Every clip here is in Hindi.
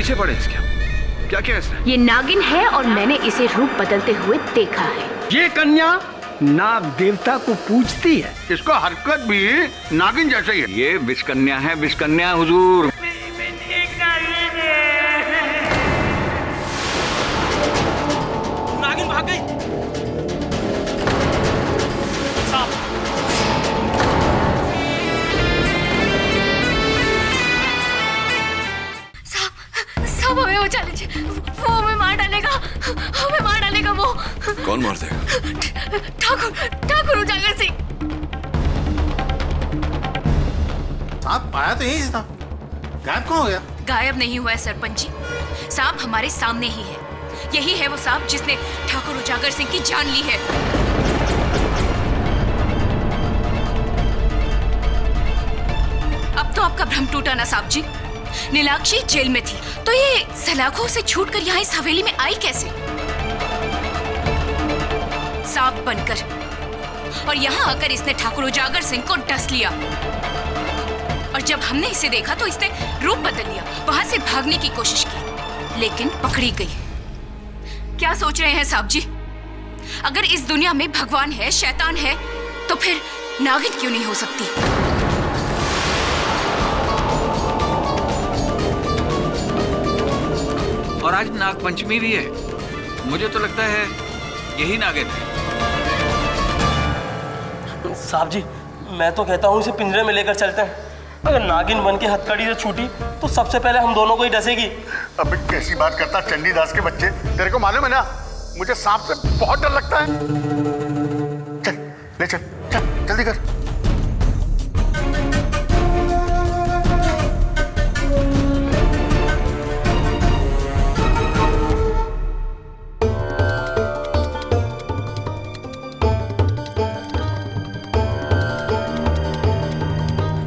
पीछे पड़े इसके। क्या क्या इसने? ये नागिन है और मैंने इसे रूप बदलते हुए देखा है। ये कन्या नाग देवता को पूजती है। इसका हरकत भी नागिन जैसा ही है। ये विषकन्या है, विषकन्या हुजूर। नागिन भाग गई। साहब हमें बचा लीजिए, वो हमें मार डालेगा, हमें मार डालेगा वो। कौन मार देगा? ठाकुर उजागर सिंह। सांप आया तो यही था, गायब कहाँ हो गया? गायब नहीं हुआ है सरपंच जी, सांप हमारे सामने ही है। यही है वो सांप जिसने ठाकुर उजागर सिंह की जान ली है। अब तो आपका भ्रम टूटा ना साहब जी। नीलाक्षी जेल में थी तो ये सलाखों से छूटकर यहाँ इस हवेली में आई कैसे? सांप बनकर, और यहाँ आकर इसने ठाकुर उजागर सिंह को डस लिया। और जब हमने इसे देखा तो इसने रूप बदल लिया, वहां से भागने की कोशिश की, लेकिन पकड़ी गई। क्या सोच रहे हैं साहब जी? अगर इस दुनिया में भगवान है, शैतान है, तो फिर नागिन क्यों नहीं हो सकती? और आज नाग पंचमी भी है। मुझे तो लगता है यही नागिन है। साहब जी, मैं तो कहता हूँ इसे पिंजरे में लेकर चलते हैं। अगर नागिन बन के हथकड़ी से छूटी तो सबसे पहले हम दोनों को ही डसेगी। अबे कैसी बात करता चंडीदास के बच्चे, तेरे को मालूम है ना मुझे सांप से बहुत डर लगता है। चल ले चल, चल जल्दी कर।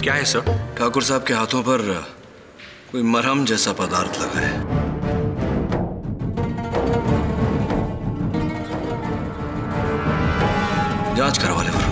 क्या है सर? ठाकुर साहब के हाथों पर कोई मरहम जैसा पदार्थ लगा है। जांच करवा ले वरुण।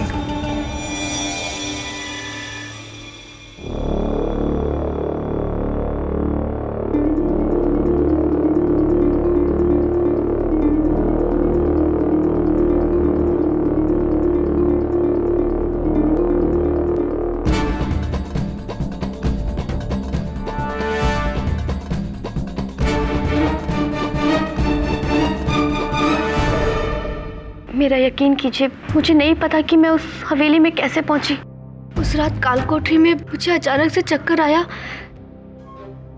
मेरा यकीन कीजिए, मुझे नहीं पता कि मैं उस हवेली में कैसे पहुंची। उस रात कालकोठरी में मुझे अचानक से चक्कर आया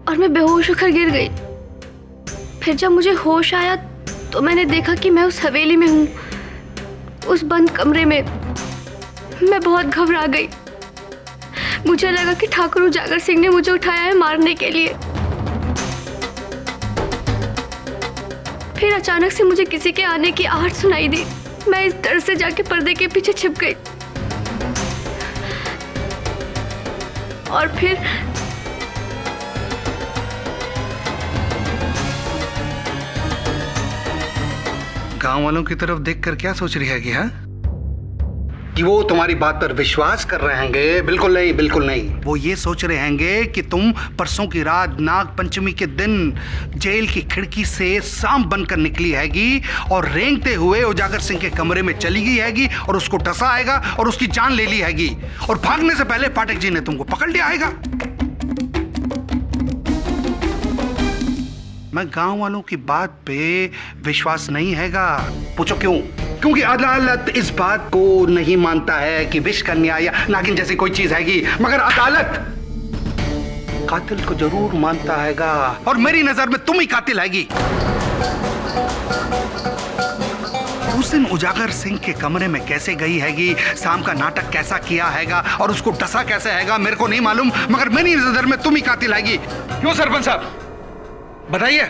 और मैं बेहोश होकर गिर गई। फिर जब मुझे होश आया तो मैंने देखा कि मैं उस हवेली में हूँ, उस बंद कमरे में। मैं बहुत घबरा गई। मुझे लगा कि ठाकुर उजागर सिंह ने मुझे उठाया है मारने के लिए। फिर अचानक से मुझे किसी के आने की आहट सुनाई दी। मैं इस डर से जाके पर्दे के पीछे छिप गई और फिर गांव वालों की तरफ देखकर क्या सोच रही है कि हाँ कि वो तुम्हारी बात पर विश्वास कर रहे होंगे? बिल्कुल नहीं, बिल्कुल नहीं। वो ये सोच रहे होंगे कि तुम परसों की रात नाग पंचमी के दिन जेल की खिड़की से सांप बनकर निकली हैगी और रेंगते हुए उजागर सिंह के कमरे में चली गई हैगी और उसको डसा आएगा और उसकी जान ले ली हैगी और भागने से पहले पाठक जी ने तुमको पकड़ लिया आएगा। मैं गांव वालों की बात पे विश्वास नहीं हैगा। पूछो क्यों? क्योंकि अदालत इस बात को नहीं मानता है कि विषकन्या या नागिन जैसी कोई चीज हैगी, मगर अदालत कातिल को जरूर मानता हैगा और मेरी नजर में तुम ही कातिल हैगी। उस दिन उजागर सिंह के कमरे में कैसे गई हैगी, शाम का नाटक कैसा किया हैगा और उसको डसा कैसे हैगा मेरे को नहीं मालूम, मगर मेरी नजर में तुम ही कातिल हैगी। क्यों सरपंच साहब, बताइए।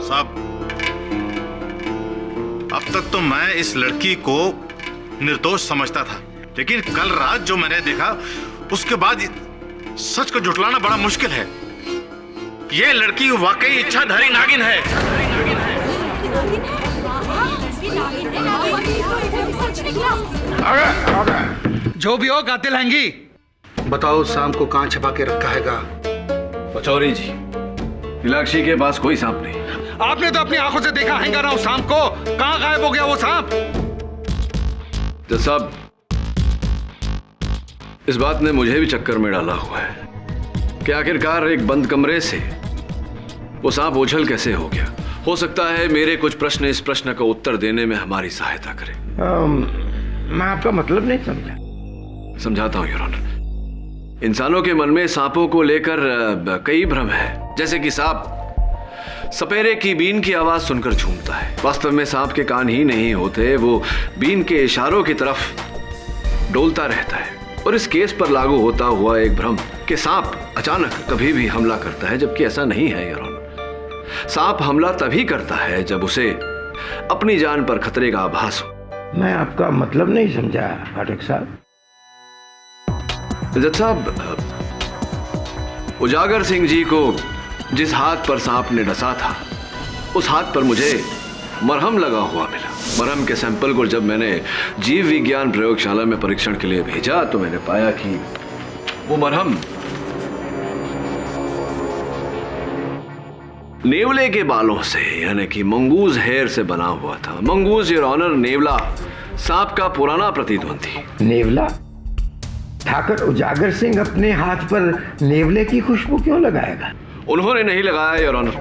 साहब, अब तक तो मैं इस लड़की को निर्दोष समझता था, लेकिन कल रात जो मैंने देखा उसके बाद सच को झुठलाना बड़ा मुश्किल है। ये लड़की वाकई इच्छाधारी नागिन है। जो भी हो कातिल हैंगी। बताओ शाम को कहां छिपा के रखा हैगा पचौरी जी, नीलाक्षी के पास कोई सांप नहीं। आपने तो अपनी आंखों से देखा है ना उस सांप को। कहां गायब हो गया वो सांप? जज साहब, इस बात ने मुझे भी चक्कर में डाला हुआ है कि आखिरकार एक बंद कमरे से वो सांप उछल कैसे हो गया। हो सकता है मेरे कुछ प्रश्न इस प्रश्न का उत्तर देने में हमारी सहायता करें। मैं आपका मतलब नहीं समझा। समझाता हूं योर ऑनर। इंसानों के मन में सांपों को लेकर कई भ्रम है। जैसे कि सांप सपेरे की बीन की आवाज सुनकर झूमता है। वास्तव में सांप के कान ही नहीं होते, वो बीन के इशारों की तरफ डोलता रहता है। और इस केस पर लागू होता हुआ एक भ्रम कि सांप अचानक कभी भी हमला करता है, जबकि ऐसा नहीं है योर ऑनर। सांप हमला तभी करता है जब उसे अपनी जान पर खतरे का आभास हो। मैं आपका मतलब नहीं समझा फाटक साहब। जज साहब, उजागर सिंह जी को जिस हाथ पर सांप ने डसा था, उस हाथ पर मुझे मरहम लगा हुआ मिला। मरहम के सैंपल को जब मैंने जीव विज्ञान प्रयोगशाला में परीक्षण के लिए भेजा तो मैंने पाया कि वो मरहम नेवले के बालों से, यानी कि मंगूज हेयर से बना हुआ था। मंगूज योर ऑनर, नेवला सांप का पुराना प्रतिद्वंदी। नेवला? ठाकुर उजागर सिंह अपने हाथ पर नेवले की खुशबू क्यों लगाएगा? उन्होंने नहीं लगाया योर ऑनर,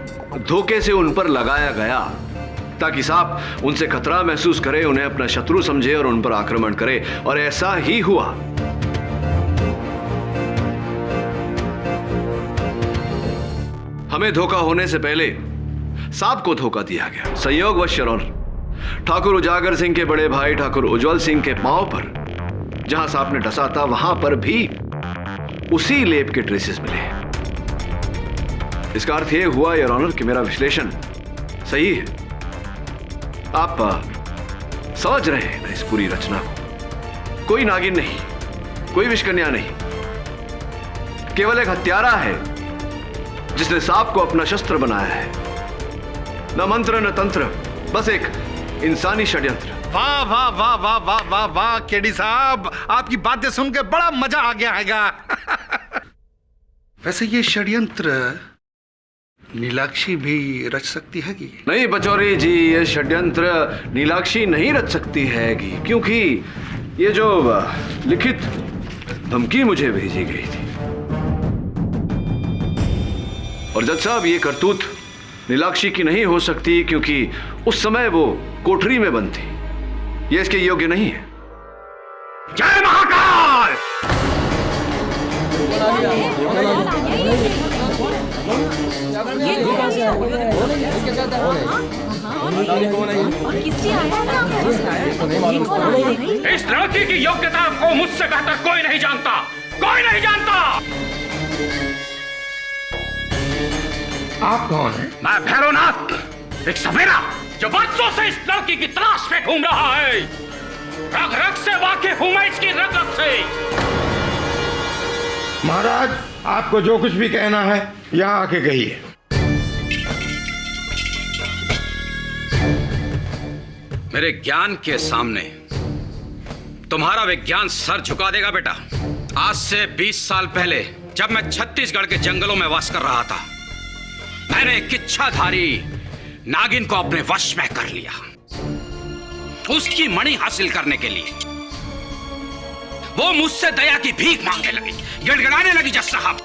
धोखे से उन पर लगाया गया ताकि सांप उनसे खतरा महसूस करे, उन्हें अपना शत्रु समझे और उन पर आक्रमण करे। और ऐसा ही हुआ। हमें धोखा होने से पहले सांप को धोखा दिया गया। संयोगवश योर ऑनर, ठाकुर उजागर सिंह के बड़े भाई ठाकुर उज्जवल सिंह के पांव पर जहां सांप ने डसा था, वहां पर भी उसी लेप के ट्रेसेस मिले। इसका अर्थ यह हुआ योर ऑनर कि मेरा विश्लेषण सही है। आप समझ रहे हैं ना इस पूरी रचना को? कोई नागिन नहीं, कोई विषकन्या नहीं, केवल एक हत्यारा है जिसने सांप को अपना शस्त्र बनाया है। न मंत्र न तंत्र, बस एक इंसानी षड्यंत्र। वाह वाह वाह वाह वाह वाह वाह केडी साहब, आपकी बातें सुन के बड़ा मजा आ गया हैगा। वैसे ये षड्यंत्र नीलाक्षी भी रच सकती है कि नहीं पचौरी जी, ये षड्यंत्र नीलाक्षी नहीं रच सकती है क्योंकि ये जो लिखित धमकी मुझे भेजी गई थी, और जज साहब ये करतूत नीलाक्षी की नहीं हो सकती क्योंकि उस समय वो कोठरी में बंद थी। ये इसके योग्य नहीं है। जय महाकाल! इस लड़की की योग्यता को मुझसे बेहतर कोई नहीं जानता, कोई नहीं जानता। आप कौन हैं? मैं भैरवनाथ, एक सपेरा जो बरसों से इस लड़की की तलाश में घूम रहा है। रग रग से वाकिफ हूं मैं इसकी रग रग से। महाराज, आपको जो कुछ भी कहना है यहाँ आके कहिए। मेरे ज्ञान के सामने तुम्हारा विज्ञान सर झुका देगा बेटा। आज से 20 साल पहले जब मैं छत्तीसगढ़ के जंगलों में वास कर रहा था, मैंने एक इच्छाधारी नागिन को अपने वश में कर लिया। उसकी मणि हासिल करने के लिए वो मुझसे दया की भीख मांगने लगी, गिड़गिड़ाने लगी जज साहब।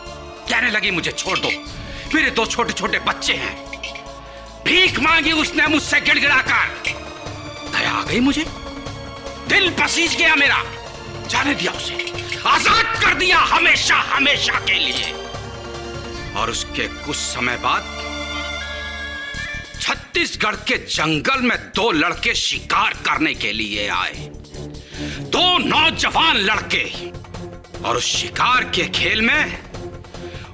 कहने लगी मुझे छोड़ दो, मेरे 2 छोटे छोटे बच्चे हैं। भीख मांगी उसने मुझसे गिड़गिड़ाकर। दया आ गई मुझे, दिल पसीज गया मेरा। जाने दिया उसे, आजाद कर दिया हमेशा हमेशा के लिए। और उसके कुछ समय बाद छत्तीसगढ़ के जंगल में 2 लड़के शिकार करने के लिए आए। 2 नौजवान लड़के। और उस शिकार के खेल में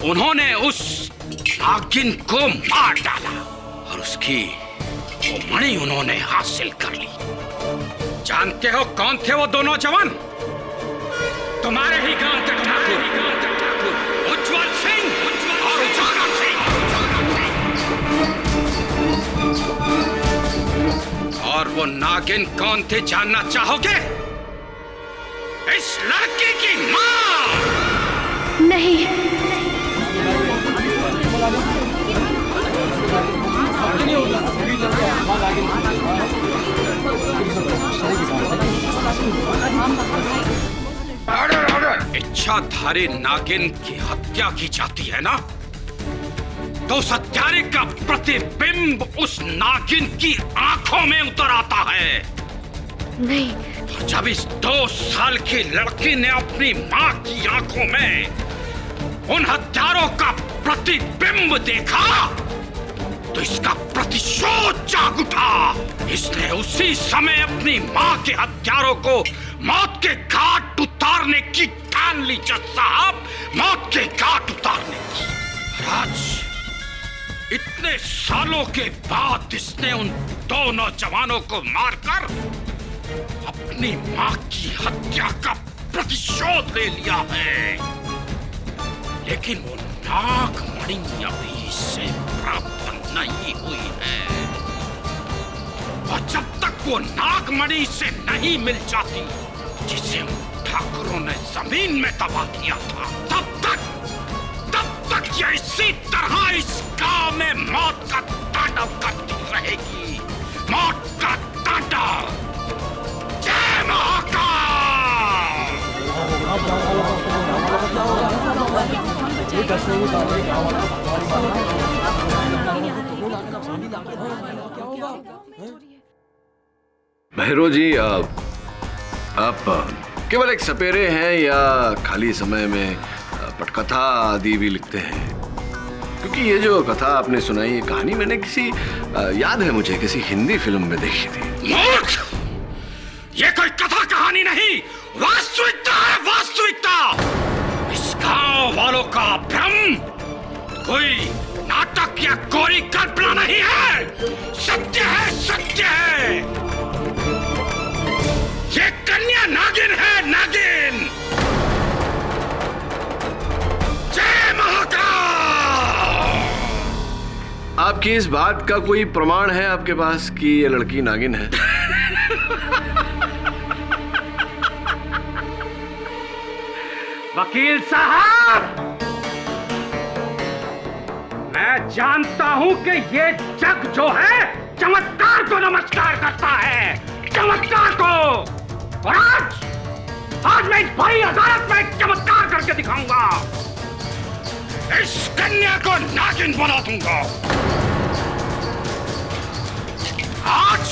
उन्होंने उस नागिन को मार डाला और उसकी वो मणि उन्होंने हासिल कर ली। जानते हो कौन थे वो 2 नौजवान? तुम्हारे ही गांव के ठाकुर उज्जवल सिंह और उजागर सिंह। और वो नागिन कौन थे जानना चाहोगे? इस लड़की की मां। नहीं, इच्छाधारी नागिन की हत्या की जाती है ना, तो उस हत्यारे का प्रतिबिंब उस नागिन की आंखों में उतर आता है। नहीं। और जब इस 2 साल की लड़की ने अपनी मां की आंखों में उन हत्यारों का प्रतिबिंब देखा, तो इसका प्रतिशोध जाग उठा। इसने उसी समय अपनी मां के हत्यारों को मौत के घाट उतारने की ठान ली। जज साहब, मौत के घाट उतारने की। आज इतने सालों के बाद इसने उन 2 नौजवानों को मारकर अपनी मां की हत्या का प्रतिशोध ले लिया है। लेकिन वो नागमणि अभी इससे प्राप्त नहीं हुई है, और जब तक वो नागमणि से नहीं मिल जाती जिसे उन ठाकुरों ने जमीन में दबा दिया था, तब तक ये इसी तरह इस गांव में मौत का तांडव करती रहेगी। मौत का तांडव। जय महाकाल। भैरव जी, आप केवल एक सपेरे हैं या खाली समय में पटकथा आदि भी लिखते हैं? क्योंकि ये जो कथा आपने सुनाई, ये कहानी मैंने याद है मुझे, किसी हिंदी फिल्म में देखी थी। मूर्ख! ये कोई कथा कहानी नहीं, वास्तविकता है, वास्तविकता। इस गांव वालों का भ्रम कोई नाटक या कोरी कल्पना नहीं है, सत्य है, सत्य है। ये कन्या नागिन है, नागिन। जय महाकाल। आपकी इस बात का कोई प्रमाण है आपके पास कि ये लड़की नागिन है? वकील साहब, मैं जानता हूं कि ये जग जो है चमत्कार को नमस्कार करता है, चमत्कार को। और आज मैं इस बड़ी अदालत में एक चमत्कार करके दिखाऊंगा। इस कन्या को नागिन बना दूंगा। आज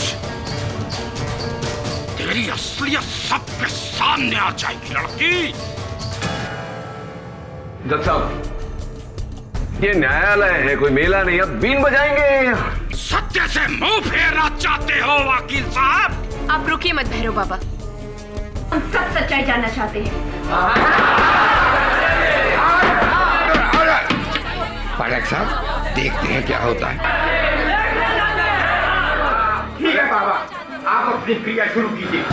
तेरी असलियत सबके सामने आ जाएगी लड़की। जज साहब, ये न्यायालय है, कोई मेला नहीं। अब बीन बजाएंगे। सत्य से मुंह फेरना चाहते हो वकील साहब? आप रुकिए मत भैरव बाबा, हम सब सच्चाई जानना चाहते हैं। पाठक साहब, देखते हैं क्या होता है। ठीक है बाबा, आप अपनी क्रिया शुरू कीजिए।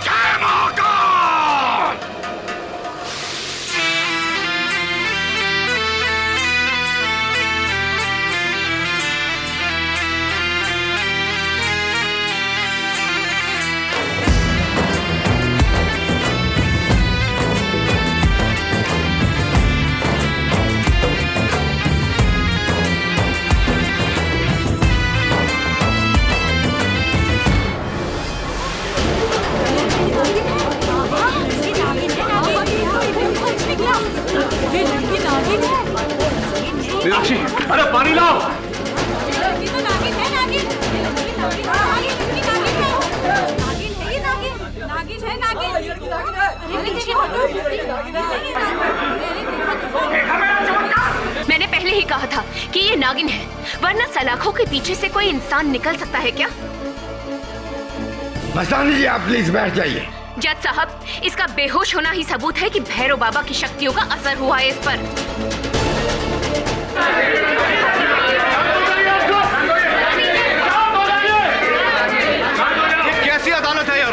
जय महाकाल। मीनाक्षी, अरे पानी लाओ। मैंने पहले ही कहा था कि ये नागिन है, वरना सलाखों के पीछे से कोई इंसान निकल सकता है क्या? मस्तानी जी, आप प्लीज बैठ जाइए। जज साहब, इसका बेहोश होना ही सबूत है कि भैरव बाबा की शक्तियों का असर हुआ है इस पर। कैसी अदालत है यार,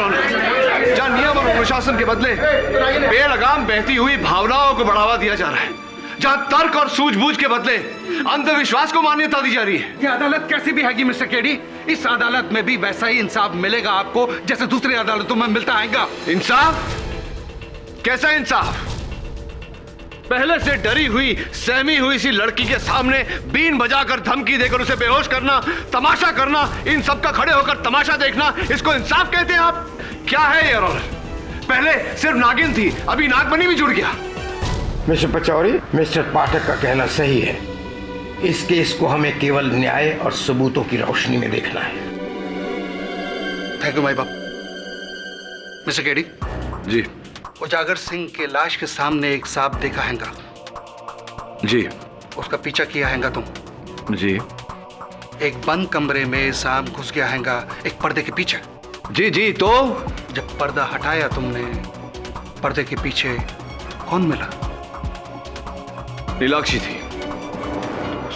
जहां नियम और अनुशासन के बदले बेलगाम बहती हुई भावनाओं को बढ़ावा दिया जा रहा है, जहां तर्क और सूझबूझ के बदले अंधविश्वास को मान्यता दी जा रही है। ये अदालत कैसी भी हैगी मिस्टर केडी? इस अदालत में भी वैसा ही इंसाफ मिलेगा आपको जैसे दूसरी अदालतों में मिलता आएगा। इंसाफ? कैसा इंसाफ? पहले से डरी हुई सहमी हुई सी लड़की के सामने बीन बजाकर धमकी देकर उसे बेहोश करना, तमाशा करना, इन सब का खड़े होकर तमाशा देखना, इसको इंसाफ कहते हैं आप? क्या है ये ऑनर? पहले सिर्फ नागिन थी, अभी नागमणि भी जुड़ गया। मिस्टर पचौरी, मिस्टर पाठक का कहना सही है। इस केस को हमें केवल न्याय और सबूतों की रोशनी में देखना है। थैंक यू माई बाप। मिस्टर केडी जी। उजागर सिंह के लाश के सामने एक सांप देखा हैगा। जी। उसका पीछा किया हैगा तुम? जी। एक बंद कमरे में सांप घुस गया हैगा एक पर्दे के पीछे। जी जी। तो जब पर्दा हटाया तुमने, पर्दे के पीछे कौन मिला? नीलाक्षी थी।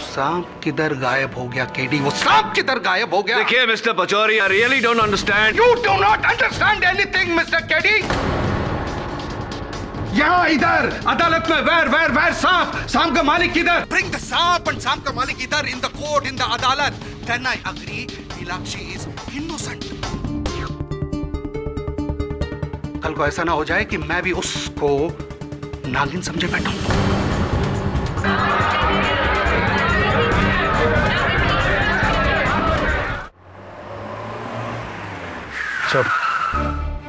सांप किधर गायब हो गया केडी? वो सांप किधर गायब हो गया? देखिए mister Pachauri, I really don't understand. You do not understand anything, Mr. Keddy. यहाँ इधर अदालत में वेर सांप का मालिक किधर? Bring the सांप and सांप का मालिक इधर, in the court, in the अदालत. Then I agree, Neelakshi is innocent. कल को ऐसा ना हो जाए कि मैं भी उसको नागिन समझे बैठा हूं। सब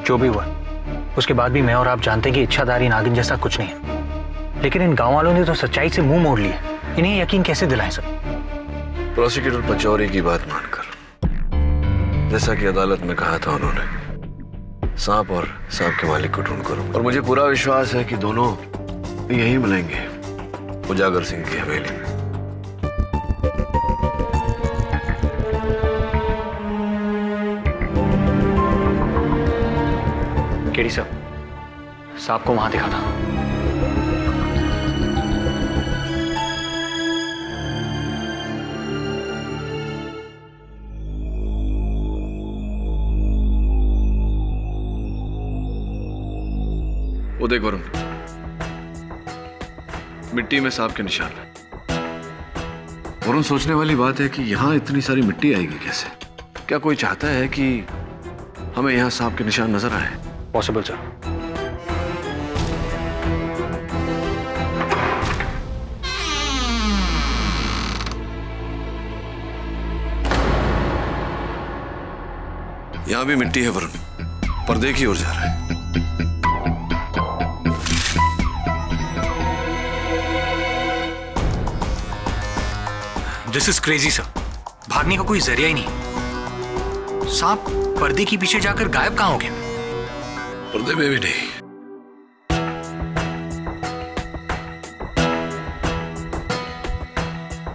जो भी हुआ, उसके बाद भी मैं और आप जानते हैं कि इच्छाधारी नागिन जैसा कुछ नहीं है, लेकिन इन गांव वालों ने तो सच्चाई से मुंह मोड़ लिया। इन्हें यकीन कैसे दिलाएं सर? प्रोसिक्यूटर पचौरी की बात मानकर, जैसा कि अदालत में कहा था उन्होंने, सांप और सांप के मालिक को ढूंढ कर, और मुझे पूरा विश्वास है कि दोनों यहीं मिलेंगे, उजागर सिंह की हवेली में। केडी साहब, सांप को वहां देखा था। वो देख वरुण, मिट्टी में सांप के निशान है। वरुण, सोचने वाली बात है कि यहां इतनी सारी मिट्टी आएगी कैसे? क्या कोई चाहता है कि हमें यहां सांप के निशान नजर आए? Possible sir. यहां भी मिट्टी है वरुण, पर्दे की ओर जा रहा है। This is crazy sir. भागने का कोई जरिया ही नहीं। सांप पर्दे के पीछे जाकर गायब कहां हो गया? पर्दे में भी नहीं।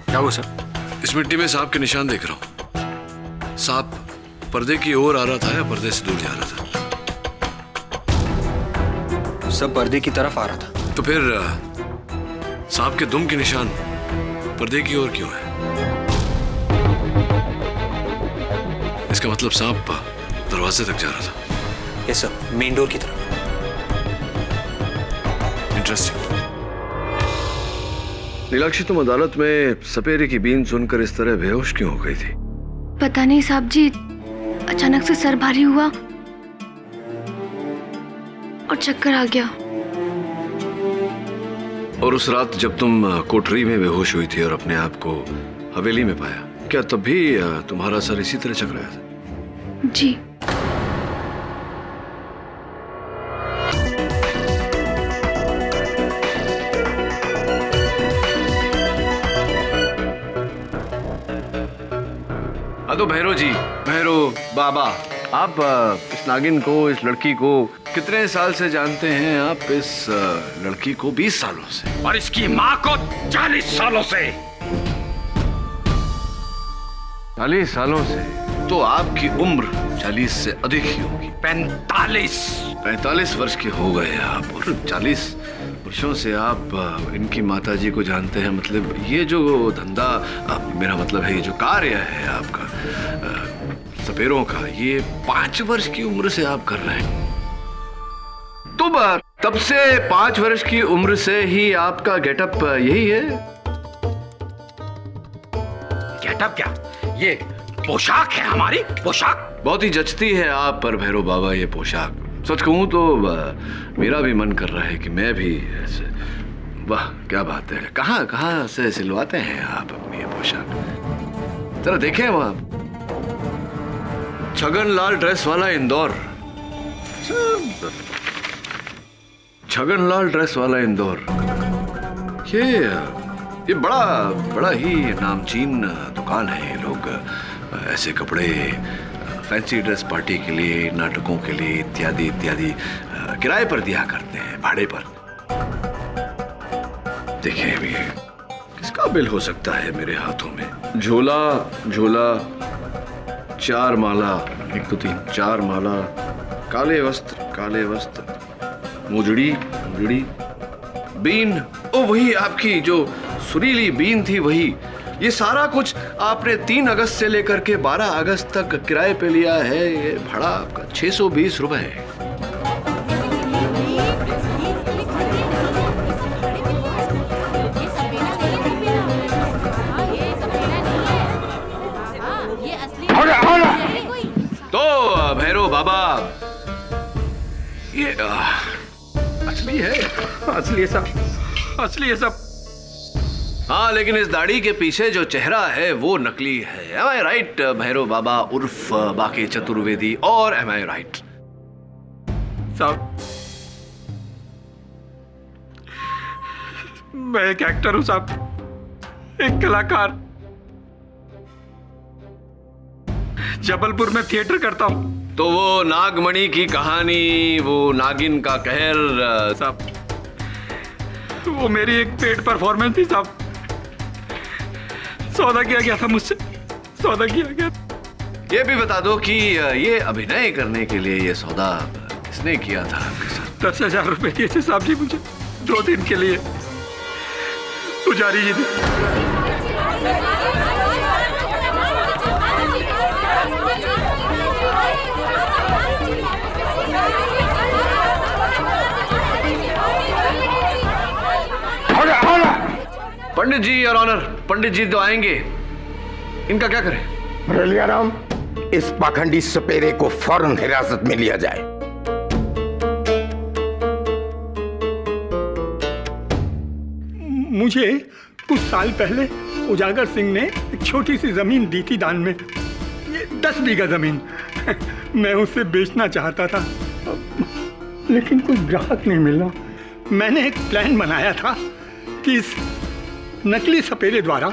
क्या हुआ सर? इस मिट्टी में सांप के निशान देख रहा हूं। सांप पर्दे की ओर आ रहा था या पर्दे से दूर जा रहा था? सब पर्दे की तरफ आ रहा था। तो फिर सांप के दुम के निशान पर्दे की ओर क्यों है? इसका मतलब सांप दरवाजे तक जा रहा था। यस सर, मेन डोर की तरफ। इंटरेस्टिंग। नीलाक्षी, तुम अदालत में सपेरे की बीन सुनकर इस तरह बेहोश क्यों हो गई थी? पता नहीं साहब जी, अचानक से सर भारी हुआ और चक्कर आ गया। और उस रात जब तुम कोठरी में बेहोश हुई थी और अपने आप को हवेली में पाया, क्या तब भी तुम्हारा सर इसी तरह चकराया था? जी। तो भैरो जी, भैरो बाबा, आप इस नागिन को, इस लड़की को कितने साल से जानते हैं? आप इस लड़की को 20 सालों से, और इसकी माँ को 40 सालों से। 40 सालों से? तो आपकी उम्र 40 से अधिक ही होगी। 45 वर्ष के हो गए आप, और 40 वर्षों से आप इनकी माताजी को जानते हैं। मतलब ये जो धंधा, मेरा मतलब है ये जो कार्य है आपका सपेरों का, ये 5 वर्ष की उम्र से आप कर रहे हैं। तो तब से 5 वर्ष की उम्र से ही आपका गेटअप यही है? गेटअप क्या? ये पोशाक है हमारी, पोशाक। बहुत ही जचती है आप पर भैरव बाबा ये पोशाक। सच कहूं तो मेरा भी मन कर रहा है कि मैं भी ऐसे वाह क्या बात है। कहाँ कहाँ से सिलवाते हैं आप अपनी ये पोशाक? जरा देखें वहां, छगनलाल ड्रेस वाला इंदौर, छगनलाल ड्रेस वाला इंदौर। ये बड़ा ही नामचीन दुकान है। ये लोग ऐसे कपड़े फैंसी ड्रेस पार्टी के लिए, नाटकों के लिए इत्यादि इत्यादि किराए पर दिया करते हैं, भाड़े पर। देखिए अभी किसका बिल हो सकता है मेरे हाथों में? झोला झोला, 4 माला, 1 2 3 4 माला, काले वस्त्र, मुजड़ी, बीन, ओ वही आपकी जो सुरीली बीन थी, वही। ये सारा कुछ आपने 3 अगस्त से लेकर के 12 अगस्त तक किराए पे लिया है। ये भाड़ा आपका 620 रुपए है। तो भैरव बाबा, ये असली है? असली है सब। हाँ, लेकिन इस दाढ़ी के पीछे जो चेहरा है वो नकली है। Am I right, भैरव बाबा उर्फ बाके चतुर्वेदी? और am I right? साहब, मैं एक एक्टर हूं साहब, एक कलाकार। जबलपुर में थिएटर करता हूं। तो वो नागमणि की कहानी, वो नागिन का कहर साहब, वो मेरी एक पेड परफॉर्मेंस थी साहब। सौदा किया गया था मुझसे, सौदा किया गया। ये भी बता दो कि ये अभिनय करने के लिए ये सौदा किसने किया था आपके साथ? 10,000 रुपए दिए थे साहब जी मुझे 2 दिन के लिए, पुजारी जी ने। पंडित जी और ऑनर, पंडित जी तो आएंगे, इनका क्या करें? मुरलियाराम, इस पाखंडी सपेरे को फौरन हिरासत में लिया जाए। मुझे कुछ साल पहले उजागर सिंह ने एक छोटी सी जमीन दी थी दान में, ये 10 बीघा जमीन। मैं उसे बेचना चाहता था, लेकिन कोई ग्राहक नहीं मिला। मैंने एक प्लान बनाया था कि इस नकली सपेरे द्वारा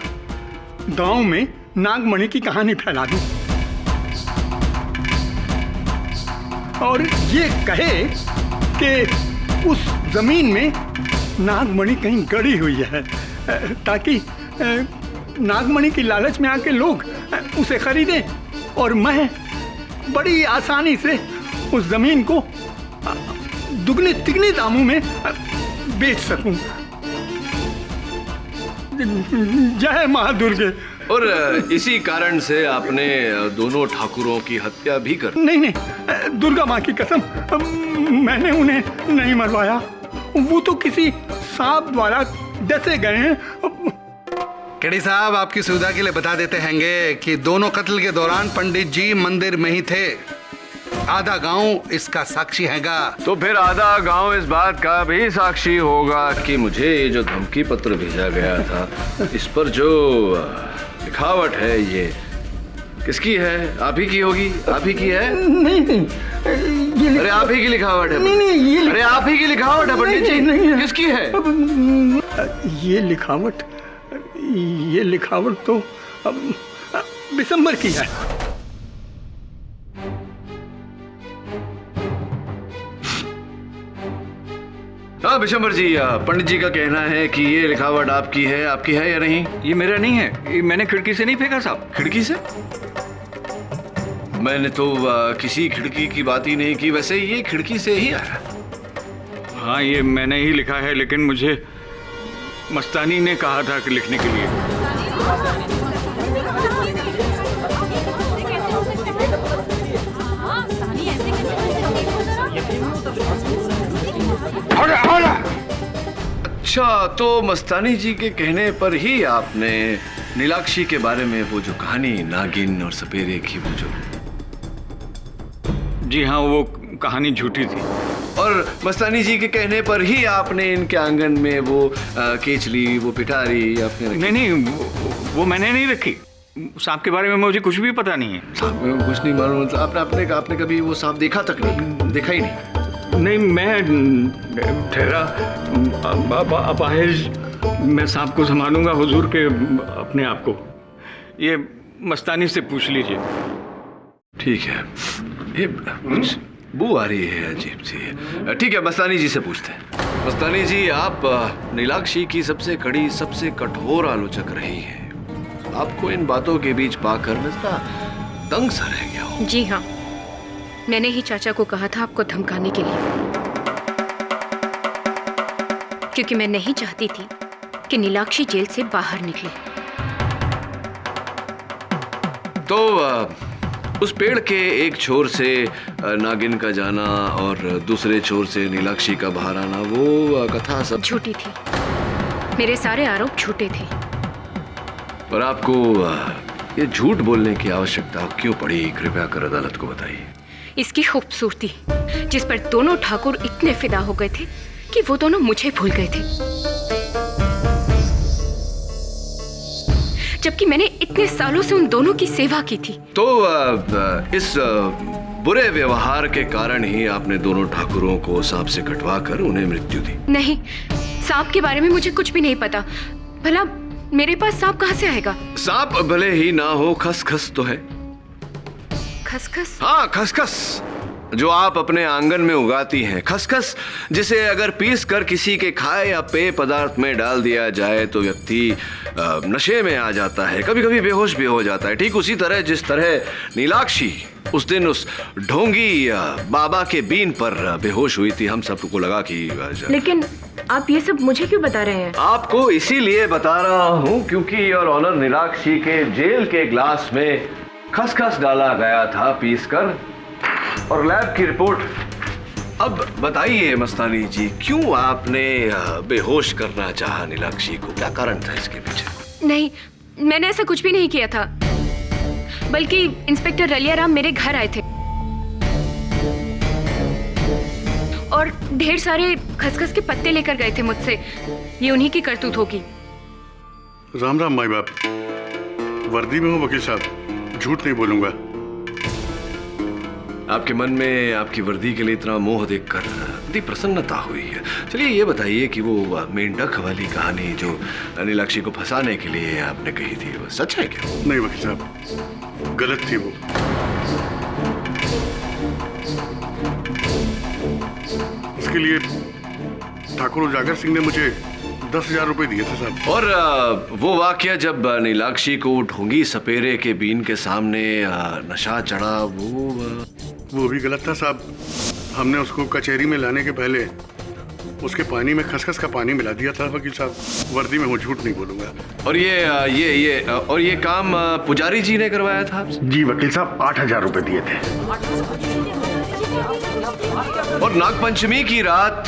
गांव में नागमणि की कहानी फैला दूं और ये कहे कि उस जमीन में नागमणि कहीं गड़ी हुई है, ताकि नागमणि की लालच में आके लोग उसे खरीदें और मैं बड़ी आसानी से उस जमीन को दुगने तिगने दामों में बेच सकूं। जय मां दुर्गे। और इसी कारण से आपने दोनों ठाकुरों की हत्या भी कर? नहीं, दुर्गा मां की कसम, मैंने उन्हें नहीं मरवाया। वो तो किसी सांप द्वारा डसे गए हैं। केडी साहब, आपकी सुविधा के लिए बता देते हैंगे कि दोनों कत्ल के दौरान पंडित जी मंदिर में ही थे। आधा गांव इसका साक्षी हैगा। तो फिर आधा गांव इस बात का भी साक्षी होगा कि मुझे ये जो धमकी पत्र भेजा गया था, इस पर जो लिखावट है ये किसकी है? आप ही की होगी? आप ही की है? नहीं, अरे आप ही की लिखावट है। नहीं, अरे आप ही की लिखावट है पंडित जी। नहीं, किसकी है? ये लिखावट तो बिशंबर की है। हाँ बिशंबर जी, पंडित जी का कहना है कि ये लिखावट आपकी है या नहीं? ये मेरा नहीं है, ये मैंने खिड़की से नहीं फेंका साहब। खिड़की से? मैंने तो किसी खिड़की की बात ही नहीं की। वैसे ये खिड़की से ही आया। हाँ, ये मैंने ही लिखा है, लेकिन मुझे मस्तानी ने कहा था कि लिखने के लिए। अच्छा, तो मस्तानी जी के कहने पर ही आपने नीलाक्षी के बारे में वो जो कहानी नागिन और सपेरे की वो जो... जी हाँ, वो कहानी झूठी थी। और मस्तानी जी के कहने पर ही आपने इनके आंगन में वो केचली, वो पिटारी आपने रखी? नहीं, वो मैंने नहीं रखी। सांप के बारे में मुझे कुछ भी पता नहीं है। सांप में कुछ नहीं मालूम? मतलब आपने कभी वो सांप देखा तक नहीं? देखा ही नहीं? नहीं, मैं ठहरा अपाहिज, मैं सांप को संभालूंगा हुजूर के अपने आप को। ये मस्तानी से पूछ लीजिए। ठीक है, ये बू आ रही है अजीब सी। ठीक है, मस्तानी जी से पूछते हैं। मस्तानी जी, आप नीलाक्षी की सबसे कड़ी, सबसे कठोर आलोचक रही हैं। आपको इन बातों के बीच पाकर मैं दंग सा रह गया हूँ। जी हाँ, मैंने ही चाचा को कहा था आपको धमकाने के लिए, क्योंकि मैं नहीं चाहती थी कि नीलाक्षी जेल से बाहर निकले। तो उस पेड़ के एक छोर से नागिन का जाना और दूसरे छोर से नीलाक्षी का बाहर आना, वो कथा सब झूठी थी। मेरे सारे आरोप झूठे थे। पर आपको ये झूठ बोलने की आवश्यकता क्यों पड़ी? कृपया कर अदालत को बताइए। इसकी खूबसूरती, जिस पर दोनों ठाकुर इतने फिदा हो गए थे कि वो दोनों मुझे भूल गए थे, जबकि मैंने इतने सालों से उन दोनों की सेवा की थी। तो इस बुरे व्यवहार के कारण ही आपने दोनों ठाकुरों को सांप से कटवा कर उन्हें मृत्यु दी? नहीं, सांप के बारे में मुझे कुछ भी नहीं पता। भला मेरे पास सांप कहाँ से आएगा? सांप भले ही ना हो, खसखस तो है। खसखस? हाँ, खसखस जो आप अपने आंगन में उगाती हैं। खसखस जिसे अगर पीस कर किसी के खाए या पेय पदार्थ में डाल दिया जाए तो व्यक्ति नशे में आ जाता है, कभी कभी बेहोश भी हो जाता है। ठीक उसी तरह जिस तरह नीलाक्षी उस दिन उस ढोंगी बाबा के बीन पर बेहोश हुई थी। हम सबको लगा कि लेकिन आप ये सब मुझे क्यों बता रहे हैं? आपको इसीलिए बता रहा हूँ क्योंकि योर ऑनर, नीलाक्षी के जेल के ग्लास में खसखस डाला गया था पीसकर, और लैब की रिपोर्ट। अब बताइए मस्तानी जी, क्यों आपने बेहोश करना चाहा नीलाक्षी को? क्या कारण था इसके पीछे? नहीं, मैंने ऐसा कुछ भी नहीं किया था, बल्कि इंस्पेक्टर रलियाराम मेरे घर आए थे और ढेर सारे खसखस के पत्ते लेकर गए थे मुझसे। ये उन्हीं की करतूत होगी। राम राम माई बाप। वर्दी में हूँ वकील साहब, झूठ नहीं बोलूंगा। आपके मन में आपकी वर्दी के लिए इतना मोह देखकर इतनी प्रसन्नता हुई है। चलिए ये बताइए कि वो मेंढक वाली कहानी जो नीलाक्षी को फंसाने के लिए आपने कही थी, वो सच है क्या? नहीं वकील साहब, गलत थी वो। इसके लिए ठाकुर उजागर सिंह ने मुझे 10,000 रुपए दिए थे साहब। और वो वाकया जब नीलाक्षी को ढोंगी सपेरे के बीन के सामने नशा चढ़ा, वो भी गलत था साहब। हमने उसको कचहरी में लाने के पहले उसके पानी में खसखस का पानी मिला दिया था वकील साहब। वर्दी में हूँ, झूठ नहीं बोलूंगा। और ये काम पुजारी जी ने करवाया था आपसे? जी वकील साहब, 8,000 रुपए दिए थे। और नागपंचमी की रात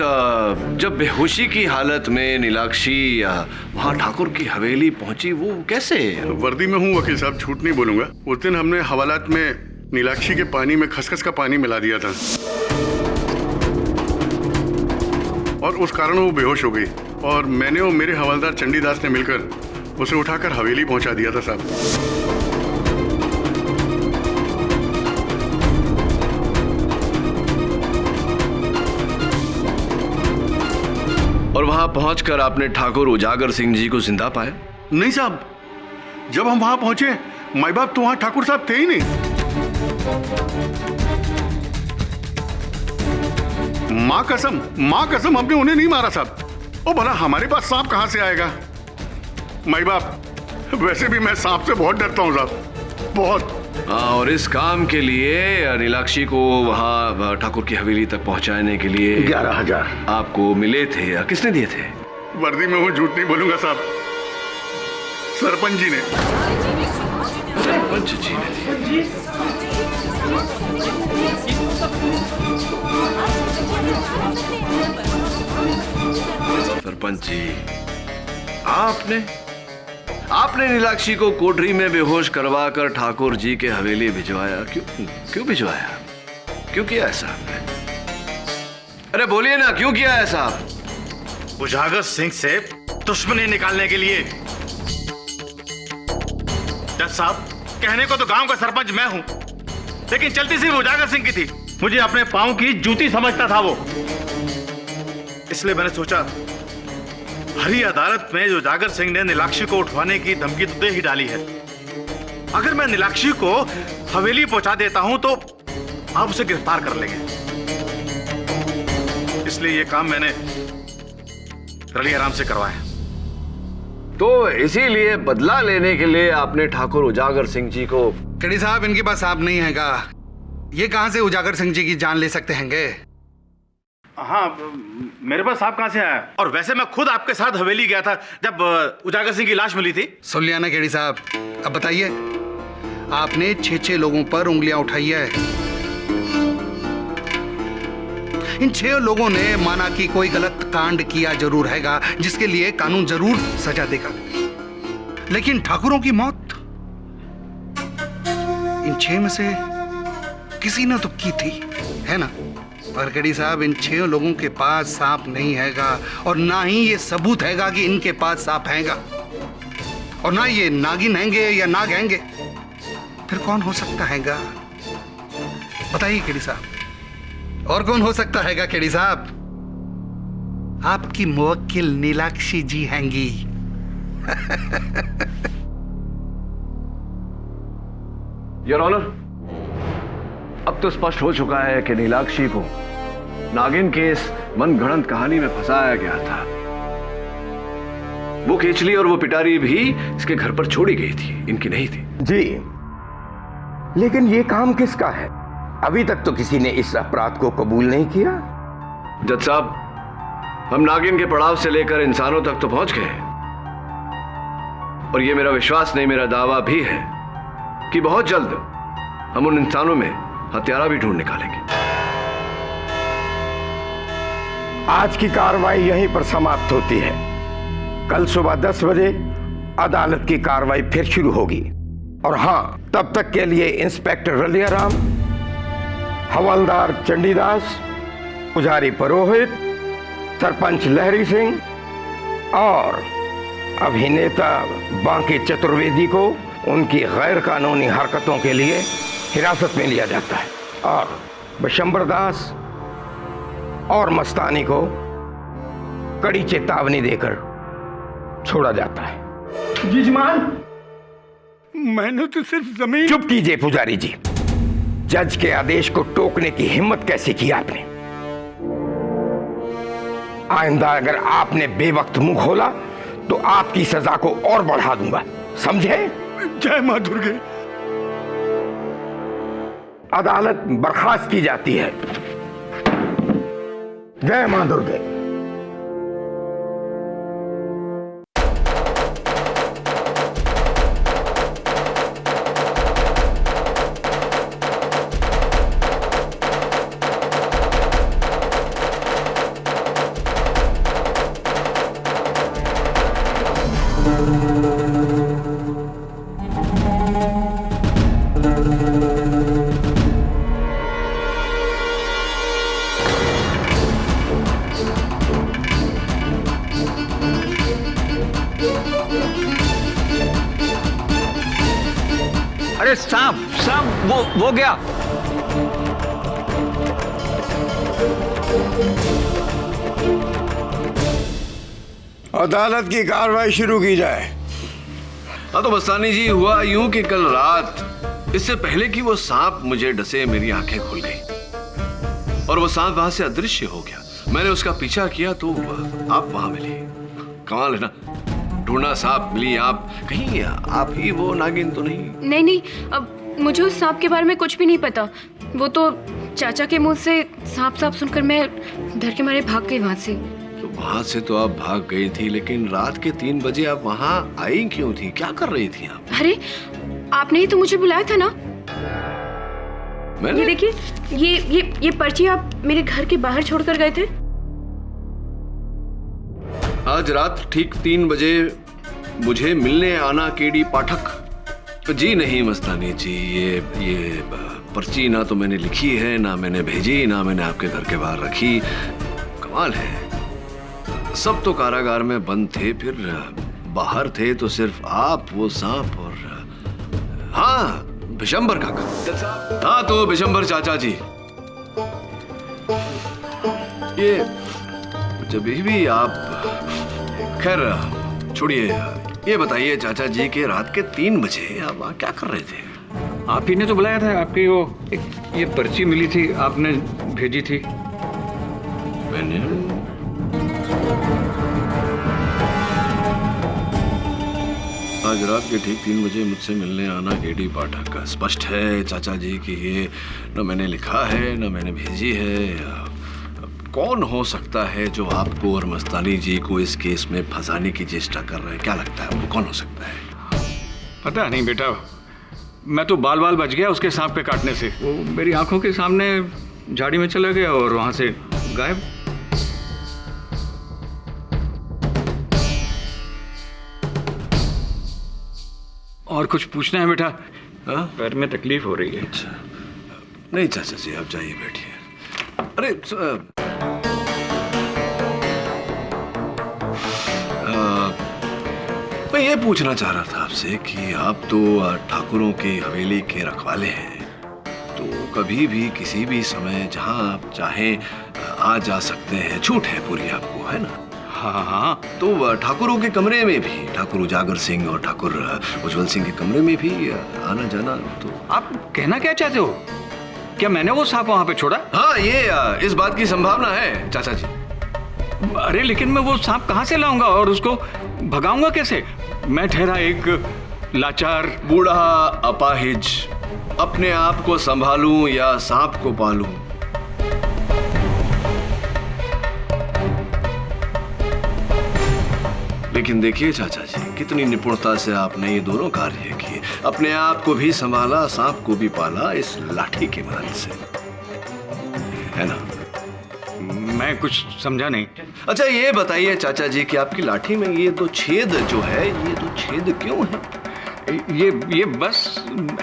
जब बेहोशी की हालत में नीलाक्षी वहाँ ठाकुर की हवेली पहुंची, वो कैसे? वर्दी में हूँ वकील साहब, झूठ नहीं बोलूंगा। उस दिन हमने हवालात में नीलाक्षी के पानी में खसखस का पानी मिला दिया था और उस कारण वो बेहोश हो गई, और मैंने और मेरे हवलदार चंडीदास ने मिलकर उसे उठाकर हवेली पहुंचा दिया था साहब। और वहां पहुंचकर आपने ठाकुर उजागर सिंह जी को जिंदा पाया? नहीं साहब, जब हम वहां पहुंचे माई बाप तो वहां ठाकुर साहब थे ही नहीं। माँ कसम हमने उन्हें नहीं मारा साहब। ओ भला हमारे पास सांप कहां से आएगा माई बाप? वैसे भी मैं सांप से बहुत डरता हूं साहब, बहुत। और इस काम के लिए नीलाक्षी को वहां ठाकुर की हवेली तक पहुंचाने के लिए 11,000 आपको मिले थे। किसने दिए थे? वर्दी में हूँ, झूठ नहीं बोलूंगा साहब, सरपंच जी ने। सरपंच जी ने दिए? सरपंच जी, आपने नीलाक्षी को कोठरी में बेहोश करवाकर ठाकुर जी के हवेली भिजवाया। क्यों भिजवाया? क्यों किया ऐसा आपने? अरे बोलिए ना, क्यों किया ऐसा? उजागर सिंह से दुश्मनी निकालने के लिए। जज साहब, कहने को तो गांव का सरपंच मैं हूं, लेकिन चलती सिर्फ उजागर सिंह की थी। मुझे अपने पांव की जूती समझता था वो। इसलिए मैंने सोचा हरी अदालत में उजागर सिंह ने नीलाक्षी को उठवाने की धमकी तो दे ही डाली है। अगर मैं नीलाक्षी को हवेली पहुंचा देता हूं तो आप उसे गिरफ्तार कर लेंगे। इसलिए यह काम मैंने रली आराम से करवाया। तो इसीलिए बदला लेने के लिए आपने ठाकुर उजागर सिंह जी को। केडी साहब, इनके पास सांप नहीं हैगा। ये कहां से उजागर सिंह जी की जान ले सकते हैंगे? हाँ, मेरे पास सांप कहां से आया? और वैसे मैं खुद आपके साथ हवेली गया था जब उजागर सिंह की लाश मिली थी। सुन लिया ना केडी साहब? अब बताइए, आपने 6 लोगों पर उंगलियां उठाई है। इन 6 लोगों ने माना कि कोई गलत कांड किया जरूर हैगा, जिसके लिए कानून जरूर सजा देगा। लेकिन ठाकुरों की मौत इन 6 में से किसी ने तो की थी, है ना? और केडी साहब, इन 6 लोगों के पास सांप नहीं हैगा, और ना ही ये सबूत हैगा कि इनके पास सांप हैगा, और ना ये नागिन हैंगे या नाग हैंगे। फिर कौन हो सकता हैगा? बताइए केडी साहब, और कौन हो सकता हैगा केडी साहब? आपकी मुवक्किल नीलाक्षी जी हैंगी। योर ऑनर, अब तो स्पष्ट हो चुका है कि नीलाक्षी को नागिन के इस मनगढ़ंत कहानी में फंसाया गया था। वो केचली और वो पिटारी भी इसके घर पर छोड़ी गई थी, इनकी नहीं थी। जी, लेकिन ये काम किसका है? अभी तक तो किसी ने इस अपराध को कबूल नहीं किया। जज साहब, हम नागिन के पड़ाव से लेकर इंसानों तक तो पहुंच गए, और ये मेरा विश्वास नहीं, मेरा दावा भी है कि बहुत जल्द हम उन इंसानों में हत्यारा भी ढूंढ निकालेंगे। आज की कार्रवाई यहीं पर समाप्त होती है। कल सुबह 10 बजे अदालत की कार्रवाई फिर शुरू होगी। और हां, तब तक के लिए इंस्पेक्टर रलियाराम, हवलदार चंडीदास, पुजारी पुरोहित, सरपंच लहरी सिंह और अभिनेता बांके चतुर्वेदी को उनकी गैर कानूनी हरकतों के लिए हिरासत में लिया जाता है, और बशंबर दास और मस्तानी को कड़ी चेतावनी देकर छोड़ा जाता है। जजमान, मैंने तो सिर्फ जमीन। चुप कीजिए पुजारी जी। जज के आदेश को टोकने की हिम्मत कैसे की आपने? आइंदा अगर आपने बेवक्त मुंह खोला तो आपकी सजा को और बढ़ा दूंगा, समझे? जय मां दुर्गे। अदालत बर्खास्त की जाती है। जय मां दुर्गे। अरे सांप सांप, वो गया। अदालत की कार्रवाई शुरू की जाए। हाँ तो मस्तानी जी, हुआ यूं कि कल रात, इससे पहले कि वो सांप मुझे डसे, मेरी आंखें खुल गई और वो सांप वहां से अदृश्य हो गया। मैंने उसका पीछा किया तो आप वहां मिली। कमाल है ना, ढूंढा सांप मिली आप। कहीं आप ही वो नागिन तो नहीं? नहीं, अब मुझे उस सांप के बारे में कुछ भी नहीं पता। वो तो चाचा के मुंह से सांप सुनकर मैं डर के मारे भाग गई वहां से। तो वहां से तो आप भाग गई थी, लेकिन रात के 3 बजे आप वहां आई क्यों थी? क्या कर रही थी आप? अरे, आपने ही तो मुझे बुलाया था ना। मैंने? ये देखिए, ये पर्ची आप मेरे घर के बाहर छोड़कर गए थे। आज रात ठीक 3 बजे मुझे मिलने आना केडी पाठक। जी नहीं मस्तानी जी, ये पर्ची ना तो मैंने लिखी है, ना मैंने भेजी, ना मैंने आपके घर के बाहर रखी। कमाल है, सब तो कारागार में बंद थे, फिर बाहर थे तो सिर्फ आप, वो सांप और हाँ बिशंबर काका। हाँ तो बिशंबर चाचा जी, ये जब भी आप, खैर छोड़िए, ये बताइए चाचा जी के रात के 3 बजे आप वहाँ क्या कर रहे थे? आप ही ने तो बुलाया था, आपकी वो ये पर्ची मिली थी, आपने भेजी थी। मैंने आज रात के ठीक 3 बजे मुझसे मिलने आना केडी पाठक का। स्पष्ट है चाचा जी कि ये न मैंने लिखा है न मैंने भेजी है। कौन हो सकता है जो आपको और मस्तानी जी को इस केस में फंसाने की चेष्टा कर रहे हैं? क्या लगता है आपको, कौन हो सकता है? पता नहीं बेटा, मैं तो बाल बाल बच गया उसके सांप के काटने से। वो मेरी आंखों के सामने झाड़ी में चला गया और वहां से गायब। और कुछ पूछना है बेटा? पैर में तकलीफ हो रही है। अच्छा, नहीं चाचा जी आप जाइए बैठिए। अरे मैं ये पूछना चाह रहा था आपसे कि आप तो ठाकुरों की हवेली के रखवाले हैं, तो कभी भी किसी भी समय जहां आप चाहें आ जा सकते हैं, छूट है पूरी आपको, है ना? हाँ हाँ। तो ठाकुरों के कमरे में भी, ठाकुर उजागर सिंह और ठाकुर उज्जवल सिंह के कमरे में भी आना जाना। तो आप कहना क्या चाहते हो? क्या मैंने वो सांप वहां पे छोड़ा? हाँ, ये इस बात की संभावना है चाचा जी। अरे लेकिन मैं वो सांप कहाँ से लाऊंगा और उसको भगाऊंगा कैसे? मैं ठहरा एक लाचार बूढ़ा अपाहिज, अपने आप को संभालूं या सांप को पालूं? लेकिन देखिए चाचा जी, कितनी निपुणता से आपने ये दोनों कार्य किए। अपने आप को भी संभाला, सांप को भी पाला इस लाठी की मदद से, है ना? मैं कुछ समझा नहीं। अच्छा ये बताइए चाचा जी कि आपकी लाठी में ये 2 छेद जो है, ये 2 छेद क्यों है? ये बस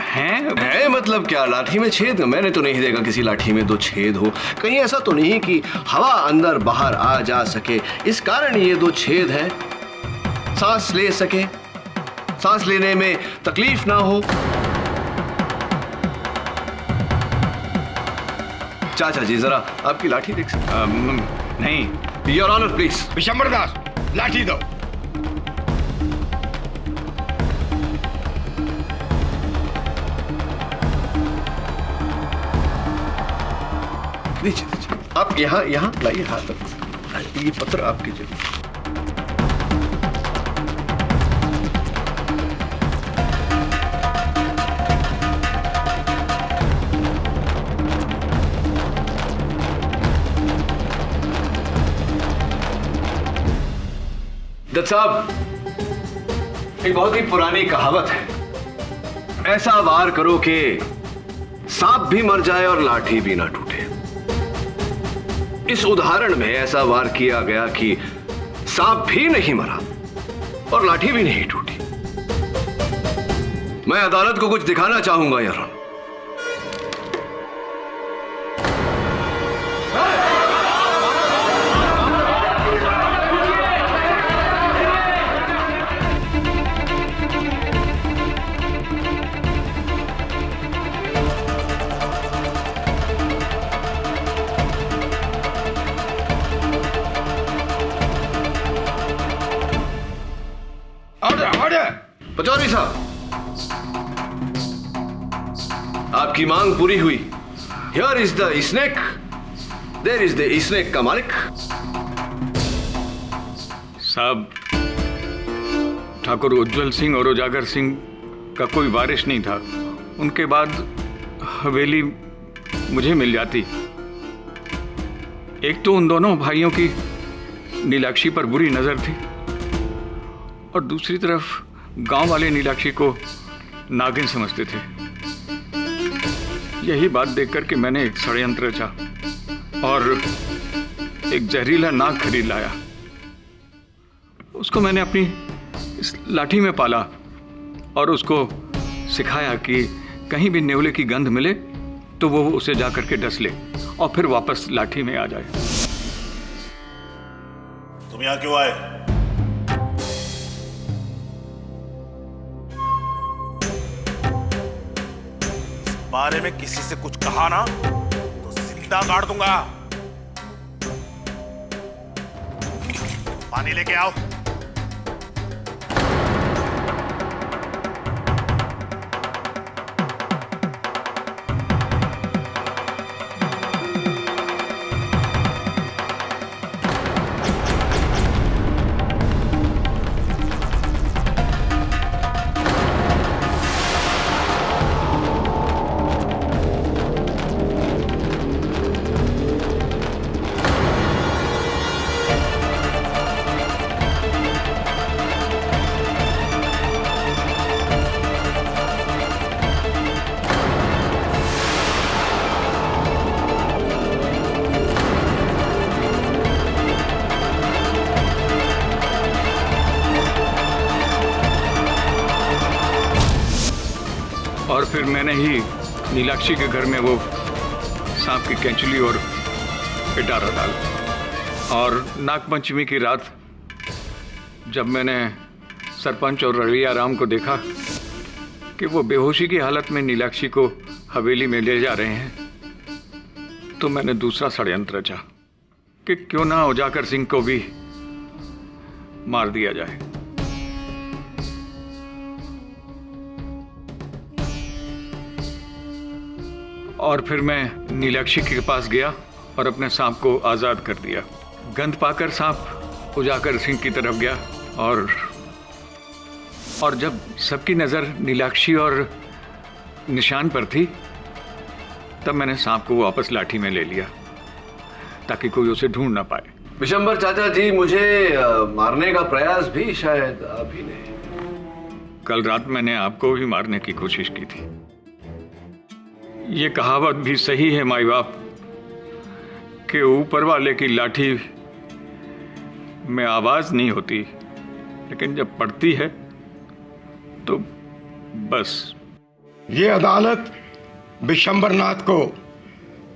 है मतलब क्या लाठी में छेद? मैंने तो नहीं देखा किसी लाठी में 2 छेद हो। कहीं ऐसा तो नहीं कि हवा अंदर बाहर आ जा सके, इस कारण ये 2 छेद हैं? सांस ले सके, सांस लेने में तकलीफ ना हो। चाचा जी जरा आपकी लाठी देख सकते? नहीं। Your honour please. Bishambar Das, लाठी दो। दीजिए दीजिए, आप यहाँ लाइए हाथ, ये पत्र आपके जेब। दत्त साहब, एक बहुत ही पुरानी कहावत है, ऐसा वार करो कि सांप भी मर जाए और लाठी भी ना टूटे। इस उदाहरण में ऐसा वार किया गया कि सांप भी नहीं मरा और लाठी भी नहीं टूटी। मैं अदालत को कुछ दिखाना चाहूंगा यार। पचौरी साहब, आपकी मांग पूरी हुई। Here is the snake, there is the snake का मालिक। साहब, ठाकुर उज्जवल सिंह और उजागर सिंह का कोई वारिस नहीं था। उनके बाद हवेली मुझे मिल जाती। एक तो उन दोनों भाइयों की नीलाक्षी पर बुरी नजर थी और दूसरी तरफ गांव वाले नीलाक्षी को नागिन समझते थे। यही बात देखकर के मैंने एक षड्यंत्र रचा और एक जहरीला नाग खरीद लाया। उसको मैंने अपनी इस लाठी में पाला और उसको सिखाया कि कहीं भी नेवले की गंध मिले तो वो उसे जा करके डस ले और फिर वापस लाठी में आ जाए। तुम यहाँ क्यों आए? इस बारे में किसी से कुछ कहा ना तो जिंदा गाड़ दूंगा। पानी लेके आओ। और फिर मैंने ही नीलाक्षी के घर में वो सांप की कैंचुली और पिटारा डाला। और नागपंचमी की रात जब मैंने सरपंच और रलिया राम को देखा कि वो बेहोशी की हालत में नीलाक्षी को हवेली में ले जा रहे हैं, तो मैंने दूसरा षड्यंत्र रचा कि क्यों ना उजागर सिंह को भी मार दिया जाए। और फिर मैं नीलाक्षी के पास गया और अपने सांप को आजाद कर दिया। गंध पाकर सांप उजागर सिंह की तरफ गया और जब सबकी नजर नीलाक्षी और निशान पर थी, तब मैंने सांप को वापस लाठी में ले लिया ताकि कोई उसे ढूंढ ना पाए। विशंबर चाचा जी, मुझे मारने का प्रयास भी शायद अभी ने। कल रात मैंने आपको भी मारने की कोशिश की थी। ये कहावत भी सही है माई बाप कि ऊपर वाले की लाठी में आवाज नहीं होती, लेकिन जब पड़ती है तो बस। ये अदालत विशंबरनाथ को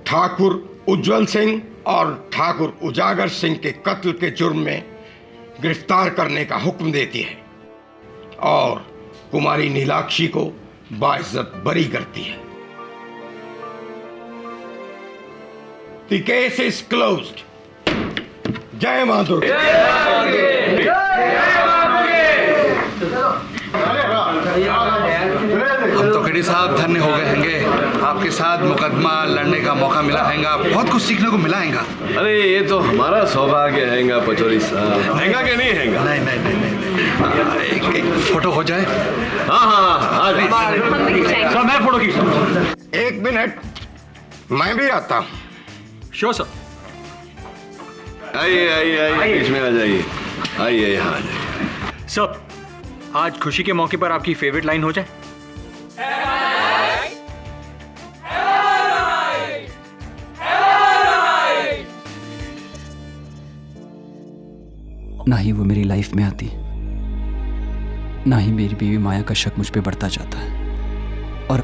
ठाकुर उज्जवल सिंह और ठाकुर उजागर सिंह के कत्ल के जुर्म में गिरफ्तार करने का हुक्म देती है और कुमारी नीलाक्षी को बाइज्जत बरी करती है। The case is closed. जय मां दुर्गा। हम तो केडी साहब धन्य हो गए हैंगे, आपके साथ मुकदमा लड़ने का मौका मिला हैगा, बहुत कुछ सीखने को मिला हैगा। अरे ये तो हमारा सौभाग्य हैगा पचौरी साहब। हैगा कि नहीं हैगा? नहीं नहीं नहीं नहीं, एक फोटो हो जाए। हाँ, सर मैं फोटो खींचता। एक मिनट, मैं भी आता हूं। Sure sir. आइए आइए आइए, बीच में आ जाइए। आइए यहाँ आ जाइए। सर, आज खुशी के मौके पर आपकी फेवरेट लाइन हो जाए। ना ही वो मेरी लाइफ में आती, ना ही मेरी बीवी माया का शक मुझ पे बढ़ता जाता है, और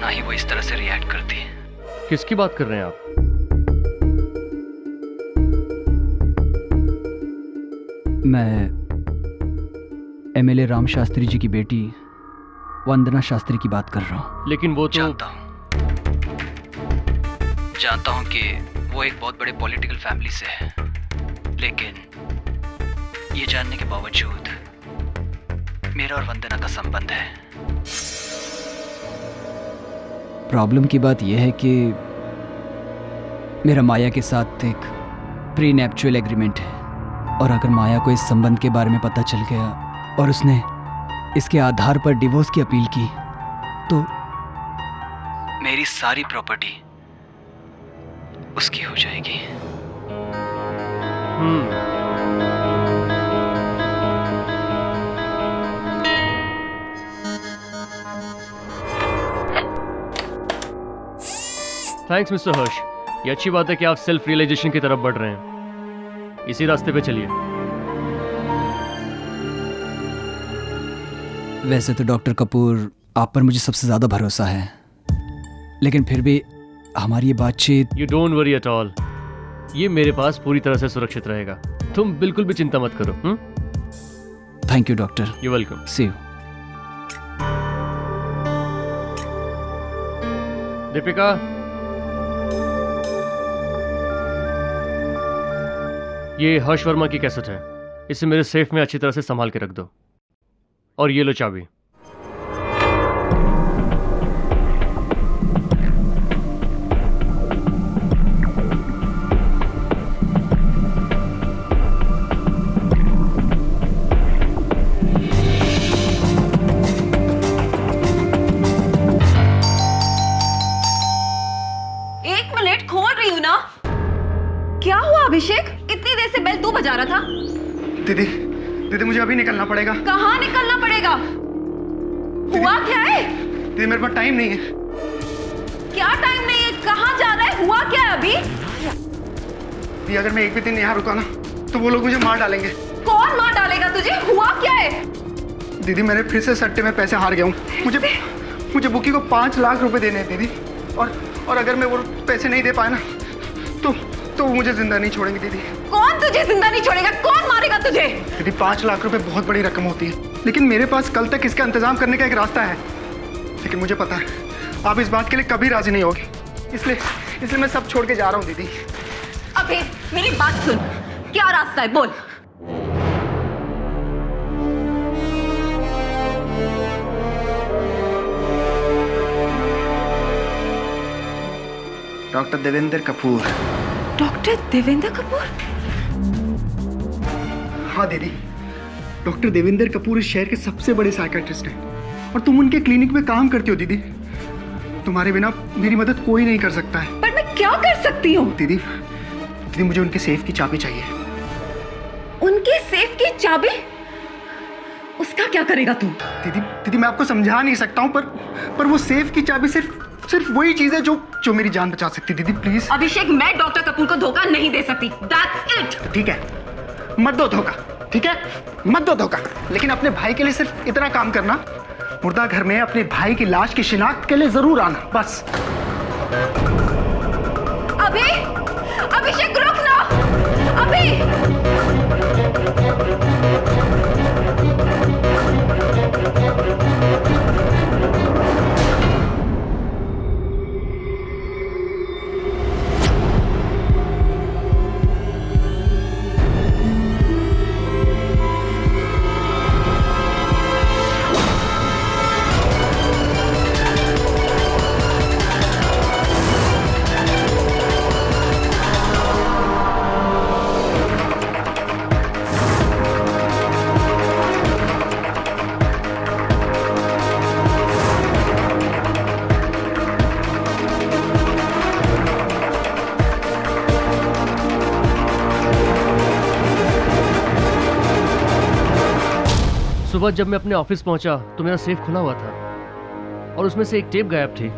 ना ही वो इस तरह से रिएक्ट करती है। किसकी बात कर रहे हैं आप? मैं एमएलए राम शास्त्री जी की बेटी वंदना शास्त्री की बात कर रहा हूँ। लेकिन वो तो जानता हूँ कि वो एक बहुत बड़े पॉलिटिकल फैमिली से है, लेकिन ये जानने के बावजूद मेरा और वंदना का संबंध है। प्रॉब्लम की बात यह है कि मेरा माया के साथ एक प्री नेप्चुअल एग्रीमेंट है, और अगर माया को इस संबंध के बारे में पता चल गया और उसने इसके आधार पर डिवोर्स की अपील की, तो मेरी सारी प्रॉपर्टी उसकी हो जाएगी। थैंक्स मिस्टर हर्ष, ये अच्छी बात है कि आप सेल्फ रियलाइजेशन की तरफ बढ़ रहे हैं। इसी रास्ते पे चलिए। वैसे तो डॉक्टर कपूर, आप पर मुझे सबसे ज्यादा भरोसा है, लेकिन फिर भी हमारी ये बातचीत। You don't worry at all, ये मेरे पास पूरी तरह से सुरक्षित रहेगा। तुम बिल्कुल भी चिंता मत करो। Thank you doctor. You welcome. See you. Deepika, ये हर्ष वर्मा की कैसेट है, इसे मेरे सेफ में अच्छी तरह से संभाल के रख दो। और ये लो चाबी। क्या हुआ अभिषेक? इतनी देर से बेल तू बजा रहा था। दीदी, दीदी मुझे अभी निकलना पड़ेगा। कहाँ निकलना पड़ेगा? हुआ क्या है? दीदी मेरे पास टाइम नहीं है। क्या टाइम नहीं है? कहाँ जा रहा है? हुआ क्या है अभी? दीदी अगर मैं एक भी दिन यहाँ रुका ना तो वो लोग मुझे मार डालेंगे। कौन मार डालेगा तुझे? हुआ क्या है? दीदी मैंने फिर से सट्टे में पैसे हार गया हूँ। मुझे बुकी को 5 लाख रुपए देने हैं दीदी, और अगर मैं वो पैसे नहीं दे पाया ना तो वो मुझे जिंदा नहीं छोड़ेंगे दीदी। कौन तुझे जिंदा नहीं छोड़ेगा? कौन मारेगा तुझे? दीदी 5 लाख रुपए बहुत बड़ी रकम होती है, लेकिन मेरे पास कल तक इसका इंतजाम करने का एक रास्ता है। लेकिन मुझे पता है आप इस बात के लिए कभी राजी नहीं होगी, इसलिए मैं सब छोड़ के जा रहा हूँ दीदी। अबे मेरी बात सुन, क्या रास्ता है बोल। डॉक्टर देवेंद्र कपूर। डॉक्टर देवेंद्र कपूर? हाँ दीदी, डॉक्टर देवेंद्र कपूर इस शहर के सबसे बड़े साइकियाट्रिस्ट हैं और तुम उनके क्लिनिक में काम करती हो दीदी। तुम्हारे बिना मेरी मदद कोई नहीं कर सकता है। पर मैं क्या कर सकती हूँ? दीदी मुझे उनके सेफ की चाबी चाहिए। उनके सेफ की चाबी? उसका क्या करेगा तू? दीदी मैं आपको समझा नहीं सकता हूँ, पर वो सेफ की चाबी सिर्फ वही चीज है जो मेरी जान बचा सकती। दीदी प्लीज। अभिषेक, मैं डॉक्टर कपूर को धोखा नहीं दे सकती। That's it। ठीक है, मत दो धोखा। ठीक है, मत दो धोखा, लेकिन अपने भाई के लिए सिर्फ इतना काम करना, मुर्दा घर में अपने भाई की लाश की शिनाख्त के लिए जरूर आना, बस। अभिषेक रुक ना। सुबह जब मैं अपने ऑफिस पहुंचा तो मेरा सेफ खुला हुआ था और उसमें से एक टेप गायब थी।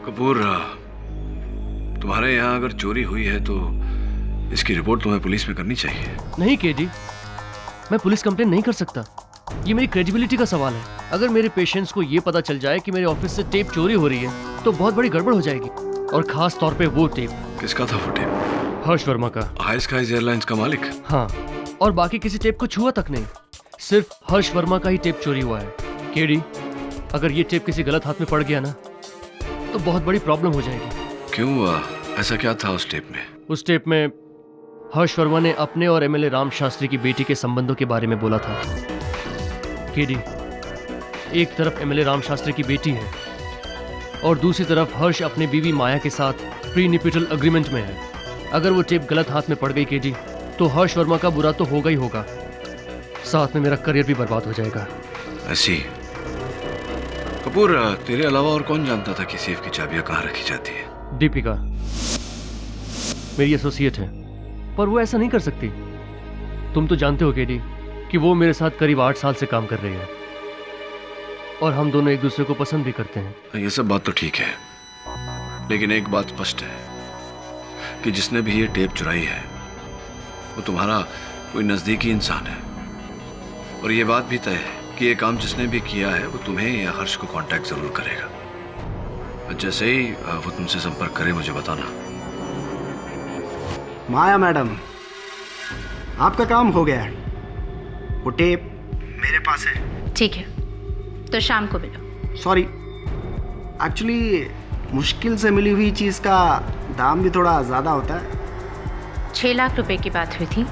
कपूर, तुम्हारे यहाँ अगर चोरी हुई है तो इसकी रिपोर्ट तुम्हें पुलिस में करनी चाहिए। नहीं केडी, मैं पुलिस कंप्लेन नहीं कर सकता। ये मेरी क्रेडिबिलिटी का सवाल है। अगर मेरे पेशेंट्स को ये पता चल जाए कि मेरे ऑफिस से टेप चोरी हो रही है तो बहुत बड़ी गड़बड़ हो जाएगी, और खास तौर पे वो टेप। किसका था वो टेप? हर्ष वर्मा का, हाई स्काईज एयरलाइंस का मालिक। हाँ, और बाकी किसी टेप को छुआ तक नहीं, सिर्फ हर्ष वर्मा का ही टेप चोरी हुआ है। केडी, अगर ये टेप किसी गलत हाथ में पड़ गया ना तो बहुत बड़ी प्रॉब्लम हो जाएगी। क्यों, ऐसा क्या था उस टेप में? उस टेप में हर्ष वर्मा ने अपने और एमएलए राम शास्त्री की बेटी के संबंधों के बारे में बोला था। केडी, एक तरफ एमएलए राम शास्त्री की बेटी है और दूसरी तरफ हर्ष अपनी बीवी माया के साथ प्रीनिपिटल एग्रीमेंट में है। अगर वो टेप गलत हाथ में पड़ गई केडी तो हर्ष वर्मा का बुरा तो होगा ही होगा, साथ में मेरा करियर भी बर्बाद हो जाएगा। ऐसी कपूर, तेरे अलावा और कौन जानता था कि सेफ की चाबियां कहाँ रखी जाती है? दीपिका मेरी एसोसिएट है, पर वो ऐसा नहीं कर सकती। तुम तो जानते हो केडी कि वो मेरे साथ करीब 8 साल से काम कर रही है और हम दोनों एक दूसरे को पसंद भी करते हैं। ये सब बात तो ठीक है, लेकिन एक बात स्पष्ट है कि जिसने भी ये टेप चुराई है वो तुम्हारा कोई नजदीकी इंसान है, और ये बात भी तय है कि ये काम जिसने भी किया है वो तुम्हें या हर्ष को कांटेक्ट जरूर करेगा। जैसे ही वो तुमसे संपर्क करे मुझे बताना। माया मैडम, आपका काम हो गया है। वो टेप मेरे पास है। ठीक है, तो शाम को मिलो। सॉरी, एक्चुअली मुश्किल से मिली हुई चीज़ का दाम भी थोड़ा ज़्यादा होता है। 6 लाख रुपए की बात हुई थी,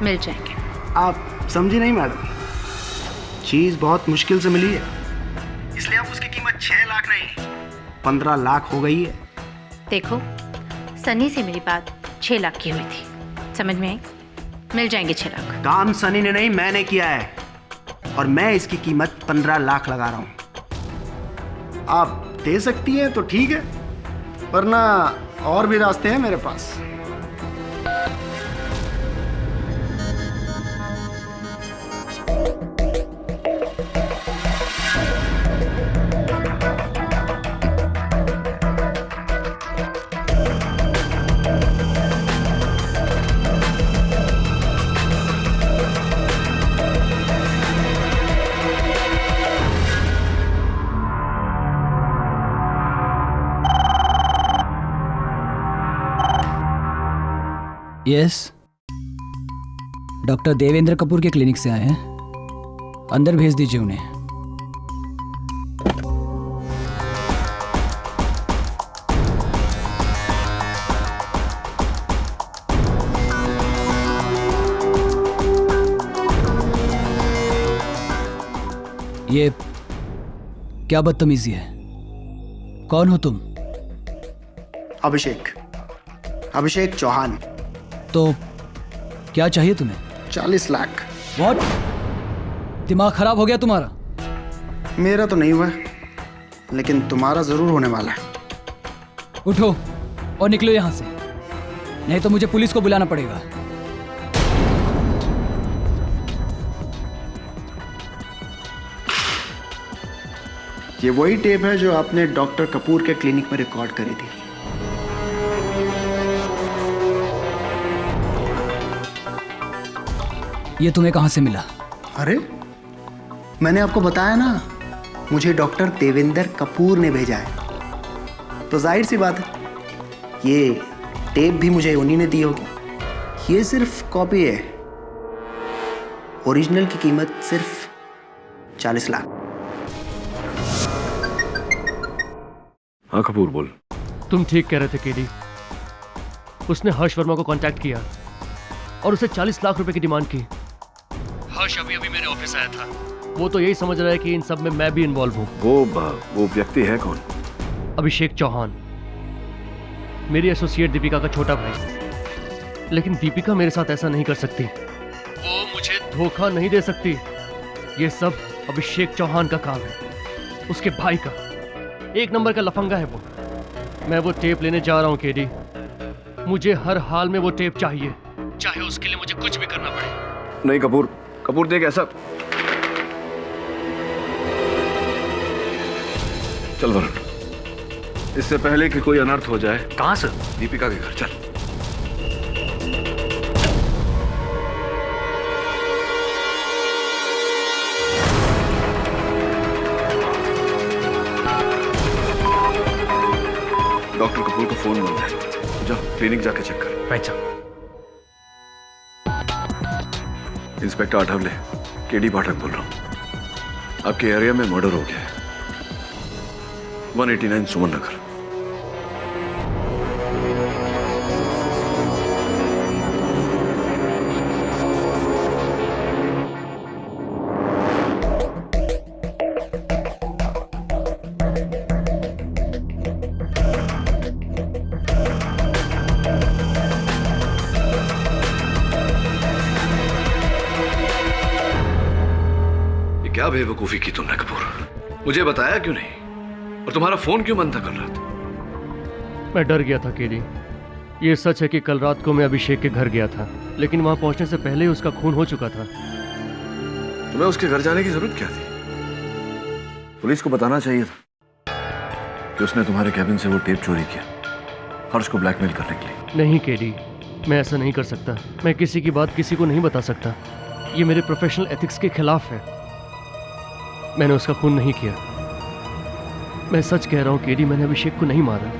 मिल जाएंगे। आप समझी नहीं मैडम, चीज़ बहुत मुश्किल से मिली है, इसलिए अब उसकी कीमत 6 लाख नहीं 15 लाख हो गई है। देखो, सनी से मेरी बात 6 लाख की हुई थी, समझ में आई? मिल जाएंगे 6 लाख। काम सनी ने नहीं, मैंने किया है, और मैं इसकी कीमत 15 लाख लगा रहा हूँ। आप दे सकती हैं तो ठीक है, वरना और भी रास्ते हैं मेरे पास। यस, डॉक्टर देवेंद्र कपूर के क्लिनिक से आए हैं, अंदर भेज दीजिए उन्हें। ये क्या बदतमीजी है? कौन हो तुम? अभिषेक चौहान। तो क्या चाहिए तुम्हें? 40 लाख। व्हाट? दिमाग खराब हो गया तुम्हारा? मेरा तो नहीं हुआ, लेकिन तुम्हारा जरूर होने वाला है। उठो और निकलो यहां से, नहीं तो मुझे पुलिस को बुलाना पड़ेगा। ये वही टेप है जो आपने डॉक्टर कपूर के क्लिनिक में रिकॉर्ड करी थी। ये तुम्हें कहां से मिला? अरे, मैंने आपको बताया ना, मुझे डॉक्टर देवेंद्र कपूर ने भेजा है। तो जाहिर सी बात है, ये टेप भी मुझे उन्हीं ने दी होगी। ये सिर्फ कॉपी है, ओरिजिनल की कीमत सिर्फ 40 लाख। हाँ कपूर, बोल। तुम ठीक कह रहे थे केडी। उसने हर्ष वर्मा को कांटेक्ट किया और उसे 40 लाख रुपए की डिमांड की। हर्ष अभी अभी मेरे ऑफिस आया था। वो तो यही समझ रहा है कि इन सब में मैं भी इन्वॉल्व हूँ। वो व्यक्ति है कौन? अभिषेक चौहान, मेरी एसोसिएट दीपिका का छोटा भाई। लेकिन दीपिका मेरे साथ ऐसा नहीं कर सकती, वो मुझे धोखा नहीं दे सकती। ये सब अभिषेक चौहान का काम है, उसके भाई का। 1 नंबर का लफंगा है वो। मैं वो टेप लेने जा रहा हूँ केडी। मुझे हर हाल में वो टेप चाहिए, चाहे उसके लिए मुझे कुछ भी करना पड़े। नहीं कपूर देख, ऐसा चल वरुण, इससे पहले कि कोई अनर्थ हो जाए। कहां से? दीपिका के घर चल। डॉक्टर कपूर का फोन बंद है, जाओ क्लिनिक जाके चेक कर। Right sir. Inspector Athawale, KD Pathak बोल रहा हूँ। आपके एरिया में मर्डर हो गया है, 189 सुमन नगर। क्या बेवकूफी की तुमने कपूर? मुझे बताया क्यों नहीं? और तुम्हारा फोन क्यों बंद था कल रात? मैं डर गया था केडी। ये सच है कि कल रात को मैं अभिषेक के घर गया था, लेकिन वहां पहुंचने से पहले ही उसका खून हो चुका था। तुम्हें उसके घर जाने की जरूरत क्या थी? पुलिस को बताना चाहिए था कि उसने तुम्हारे कैबिन से वो टेप चोरी किया, हर्ष को ब्लैकमेल करने के लिए। नहीं केडी, मैं ऐसा नहीं कर सकता। मैं किसी की बात किसी को नहीं बता सकता। ये मेरे प्रोफेशनल एथिक्स के खिलाफ है। मैंने उसका खून नहीं किया। मैं सच कह रहा हूँ केडी, मैंने अभिषेक को नहीं मारा।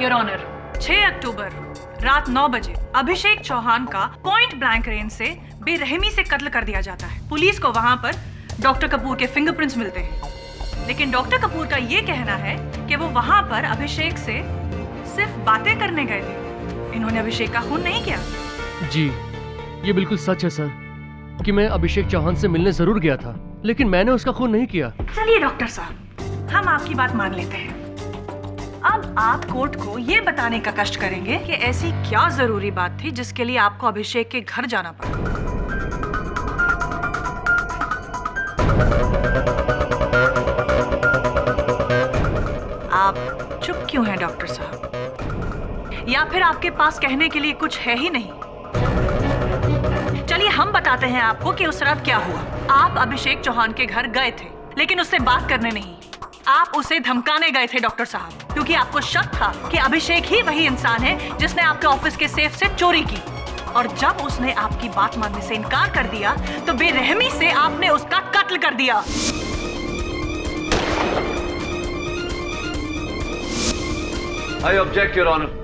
योर ऑनर, 6 अक्टूबर रात 9 बजे अभिषेक चौहान का पॉइंट ब्लैंक रेंज से बेरहमी से कत्ल कर दिया जाता है। पुलिस को वहां पर डॉक्टर कपूर के फिंगरप्रिंट्स मिलते हैं, लेकिन डॉक्टर कपूर का ये कहना है कि वो वहां पर अभिषेक से सिर्फ बातें करने गए थे, इन्होंने अभिषेक का खून नहीं किया। जी, ये बिल्कुल सच है सर कि मैं अभिषेक चौहान से मिलने जरूर गया था, लेकिन मैंने उसका खून नहीं किया। चलिए डॉक्टर साहब, हम आपकी बात मान लेते हैं। अब आप कोर्ट को ये बताने का कष्ट करेंगे कि ऐसी क्या जरूरी बात थी जिसके लिए आपको अभिषेक के घर जाना पड़ा। आप चुप क्यों हैं डॉक्टर साहब? या फिर आपके पास कहने के लिए कुछ है ही नहीं? चलिए हम बताते हैं आपको कि उस रात क्या हुआ। आप अभिषेक चौहान के घर गए थे, लेकिन उससे बात करने नहीं, आप उसे धमकाने गए थे डॉक्टर साहब, क्योंकि आपको शक था कि अभिषेक ही वही इंसान है जिसने आपके ऑफिस के सेफ से चोरी की। और जब उसने आपकी बात मानने से इनकार कर दिया तो बेरहमी से आपने उसका कत्ल कर दिया। I object your honour.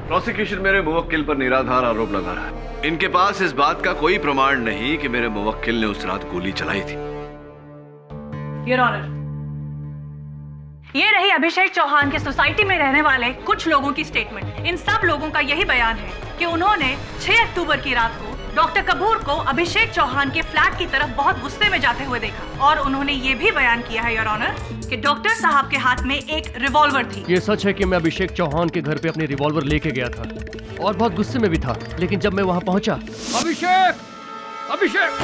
Prosecution मेरे मुवक्किल पर निराधार आरोप लगा रहा है। इनके पास इस बात का कोई प्रमाण नहीं कि मेरे मुवक्किल ने उस रात गोली चलाई थी। योर ऑनर, ये रही अभिषेक चौहान के सोसाइटी में रहने वाले कुछ लोगों की स्टेटमेंट। इन सब लोगों का यही बयान है कि उन्होंने 6 अक्टूबर की रात को डॉक्टर कपूर को अभिषेक चौहान के फ्लैट की तरफ बहुत गुस्से में जाते हुए देखा। और उन्होंने ये भी बयान किया है योर ऑनर कि डॉक्टर साहब के हाथ में एक रिवॉल्वर थी। ये सच है कि मैं अभिषेक चौहान के घर पे अपनी रिवॉल्वर लेके गया था और बहुत गुस्से में भी था, लेकिन जब मैं वहां पहुंचा, अभिषेक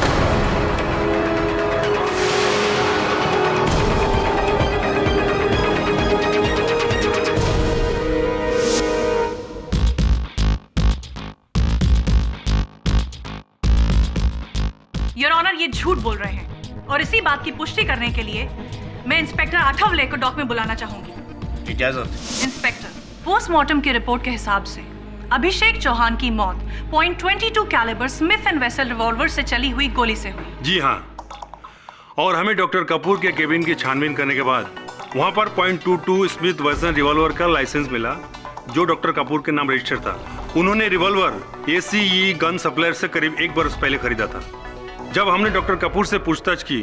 योर ऑनर, ये झूठ बोल रहे हैं और इसी बात की पुष्टि करने के लिए मैं इंस्पेक्टर आठवले को डॉक में बुलाना चाहूंगी। इजाजत। इंस्पेक्टर, पोस्टमार्टम की रिपोर्ट के हिसाब से अभिषेक चौहान की मौत .22 calibre Smith and Wesson revolver से चली हुई गोली से हुई। जी हाँ, और हमें डॉक्टर कपूर के केबिन की छानबीन करने के बाद वहाँ पर .22 स्मिथ वेसल रिवॉल्वर का लाइसेंस मिला जो डॉक्टर कपूर के नाम रजिस्टर था। उन्होंने रिवॉल्वर ACE गन सप्लायर से करीब 1 बरस पहले खरीदा था। जब हमने डॉक्टर कपूर से पूछताछ की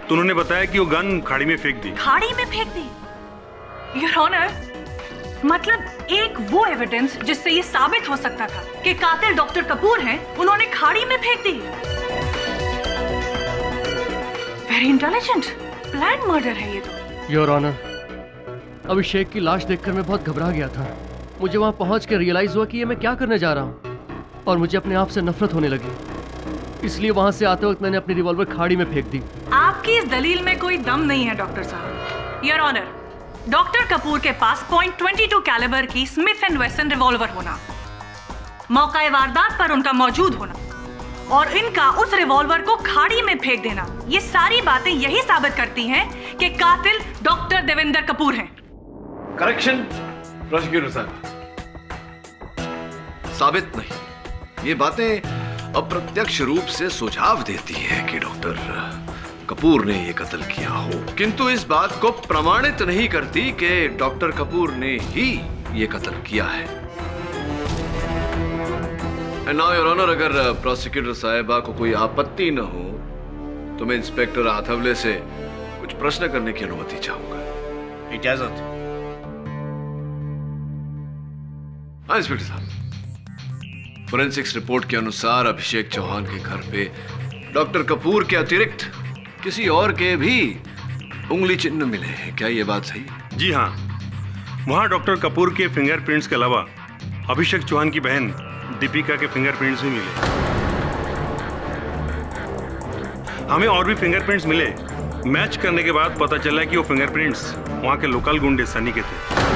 तो उन्होंने बताया कि वो गन खाड़ी में फेंक दी। खाड़ी में फेंक दी? योर ऑनर, मतलब एक वो एविडेंस जिससे ये साबित हो सकता था कि कातिल डॉक्टर कपूर हैं, उन्होंने खाड़ी में फेंक दी। वेरी इंटेलिजेंट, प्लान मर्डर है ये तो। योर ऑनर, अभिषेक की लाश देखकर मैं बहुत घबरा गया था। मुझे वहां पहुंच के रियलाइज हुआ कि ये मैं क्या करने जा रहा हूं और मुझे अपने आप से नफरत होने लगी। इसलिए वहां से आते वक्त मैंने अपनी रिवॉल्वर खाड़ी में फेंक दी। आपकी इस दलील में कोई दम नहीं है डॉक्टर साहब। योर ऑनर, डॉक्टर कपूर के पास .22 कैलिबर की स्मिथ एंड वेसन रिवॉल्वर होना, मौका वारदात पर उनका मौजूद होना और इनका उस रिवॉल्वर को खाड़ी में फेंक देना, ये सारी बातें यही साबित करती हैं कि कातिल डॉक्टर देवेंद्र कपूर हैं। करेक्शन प्रोसिक्यूटर साहब, साबित नहीं, ये बातें अप्रत्यक्ष रूप से सुझाव देती है कि डॉक्टर कपूर ने ये कत्ल किया हो, किंतु इस बात को प्रमाणित नहीं करती कि डॉक्टर कपूर ने ही ये कत्ल किया है। नाउ योर ऑनर, अगर प्रोसिक्यूटर साहिबा को कोई आपत्ति न हो तो मैं इंस्पेक्टर आठवले से कुछ प्रश्न करने की अनुमति चाहूंगा। इजाजत। हाँ इंस्पेक्टर साहब, फोरेंसिक्स रिपोर्ट के अनुसार अभिषेक चौहान के घर पे डॉक्टर कपूर के अतिरिक्त किसी और के भी उंगली चिन्ह मिले हैं, क्या ये बात सही? जी हाँ, वहाँ डॉक्टर कपूर के फिंगरप्रिंट्स के अलावा अभिषेक चौहान की बहन दीपिका के फिंगरप्रिंट्स भी मिले। हमें और भी फिंगरप्रिंट्स मिले। मैच करने के बाद पता चला कि वो फिंगरप्रिंट्स वहाँ के लोकल गुंडे सनी के थे।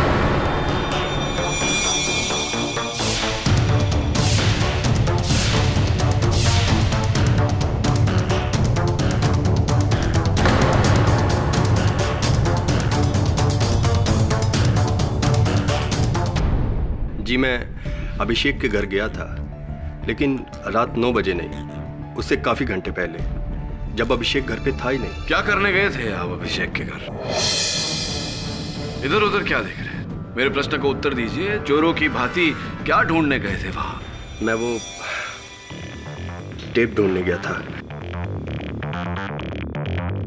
जी, मैं अभिषेक के घर गया था, लेकिन रात 9 बजे नहीं, उससे काफ़ी घंटे पहले। जब अभिषेक घर पे था ही नहीं। क्या करने गए थे आप अभिषेक के घर? इधर उधर क्या देख रहे हैं? मेरे प्रश्न को उत्तर दीजिए। चोरों की भांति क्या ढूंढने गए थे वहां? मैं वो टेप ढूंढने गया था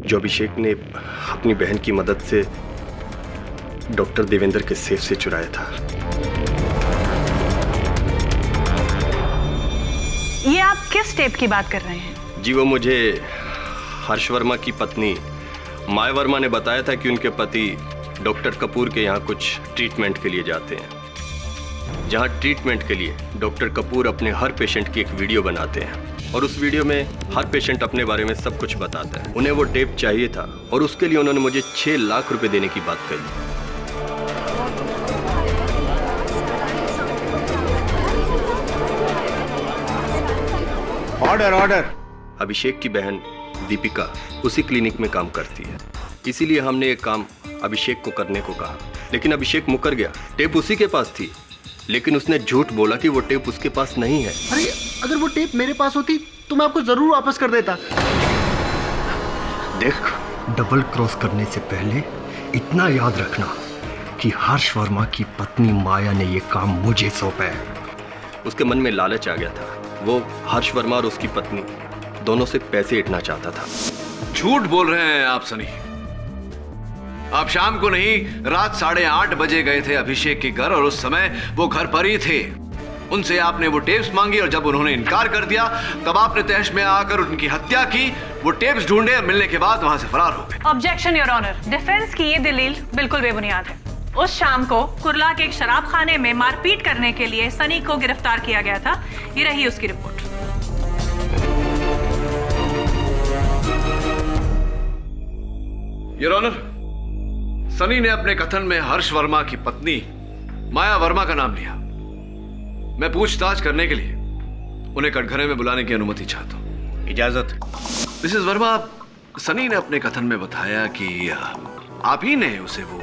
जो अभिषेक ने अपनी बहन की मदद से डॉक्टर देवेंद्र के सेफ से चुराया था। ये आप किस टेप की बात कर रहे हैं? जी वो मुझे हर्ष वर्मा की पत्नी माया वर्मा ने बताया था कि उनके पति डॉक्टर कपूर के यहाँ कुछ ट्रीटमेंट के लिए जाते हैं, जहाँ ट्रीटमेंट के लिए डॉक्टर कपूर अपने हर पेशेंट की एक वीडियो बनाते हैं और उस वीडियो में हर पेशेंट अपने बारे में सब कुछ बताता है। उन्हें वो टेप चाहिए था और उसके लिए उन्होंने मुझे 6 लाख रुपए देने की बात कही। Order order. अभिषेक की बहन दीपिका उसी क्लिनिक में काम करती है, इसीलिए हमने ये काम अभिषेक को करने को कहा, लेकिन अभिषेक मुकर गया। टेप उसी के पास थी, लेकिन उसने झूठ बोला कि वो टेप उसके पास नहीं है। अरे अगर वो टेप मेरे पास होती तो मैं आपको जरूर वापस कर देता। देख, डबल क्रॉस करने से पहले इतना याद रखना कि हर्ष वर्मा की पत्नी माया ने ये काम मुझे सौंपा है। उसके मन में लालच आ गया था। वो हर्ष वर्मा और उसकी पत्नी दोनों से पैसे ऐंठना चाहता था। झूठ बोल रहे हैं आप सनी। आप शाम को नहीं, रात 8:30 बजे गए थे अभिषेक के घर और उस समय वो घर पर ही थे। उनसे आपने वो टेप्स मांगी और जब उन्होंने इनकार कर दिया तब आपने तहश में आकर उनकी हत्या की। वो टेप्स ढूंढे और मिलने के बाद वहां से फरार हो गए। Objection your honour. डिफेंस की ये दलील बिल्कुल बेबुनियाद है। उस शाम को कुर्ला के एक शराब खाने में मारपीट करने के लिए सनी को गिरफ्तार किया गया था। ये रही उसकी रिपोर्ट। योर ऑनर, सनी ने अपने कथन में हर्ष वर्मा की पत्नी माया वर्मा का नाम लिया। मैं पूछताछ करने के लिए उन्हें कटघरे में बुलाने की अनुमति चाहता हूं। इजाजत। मिसेस वर्मा, सनी ने अपने कथन में बताया कि आप ही ने उसे वो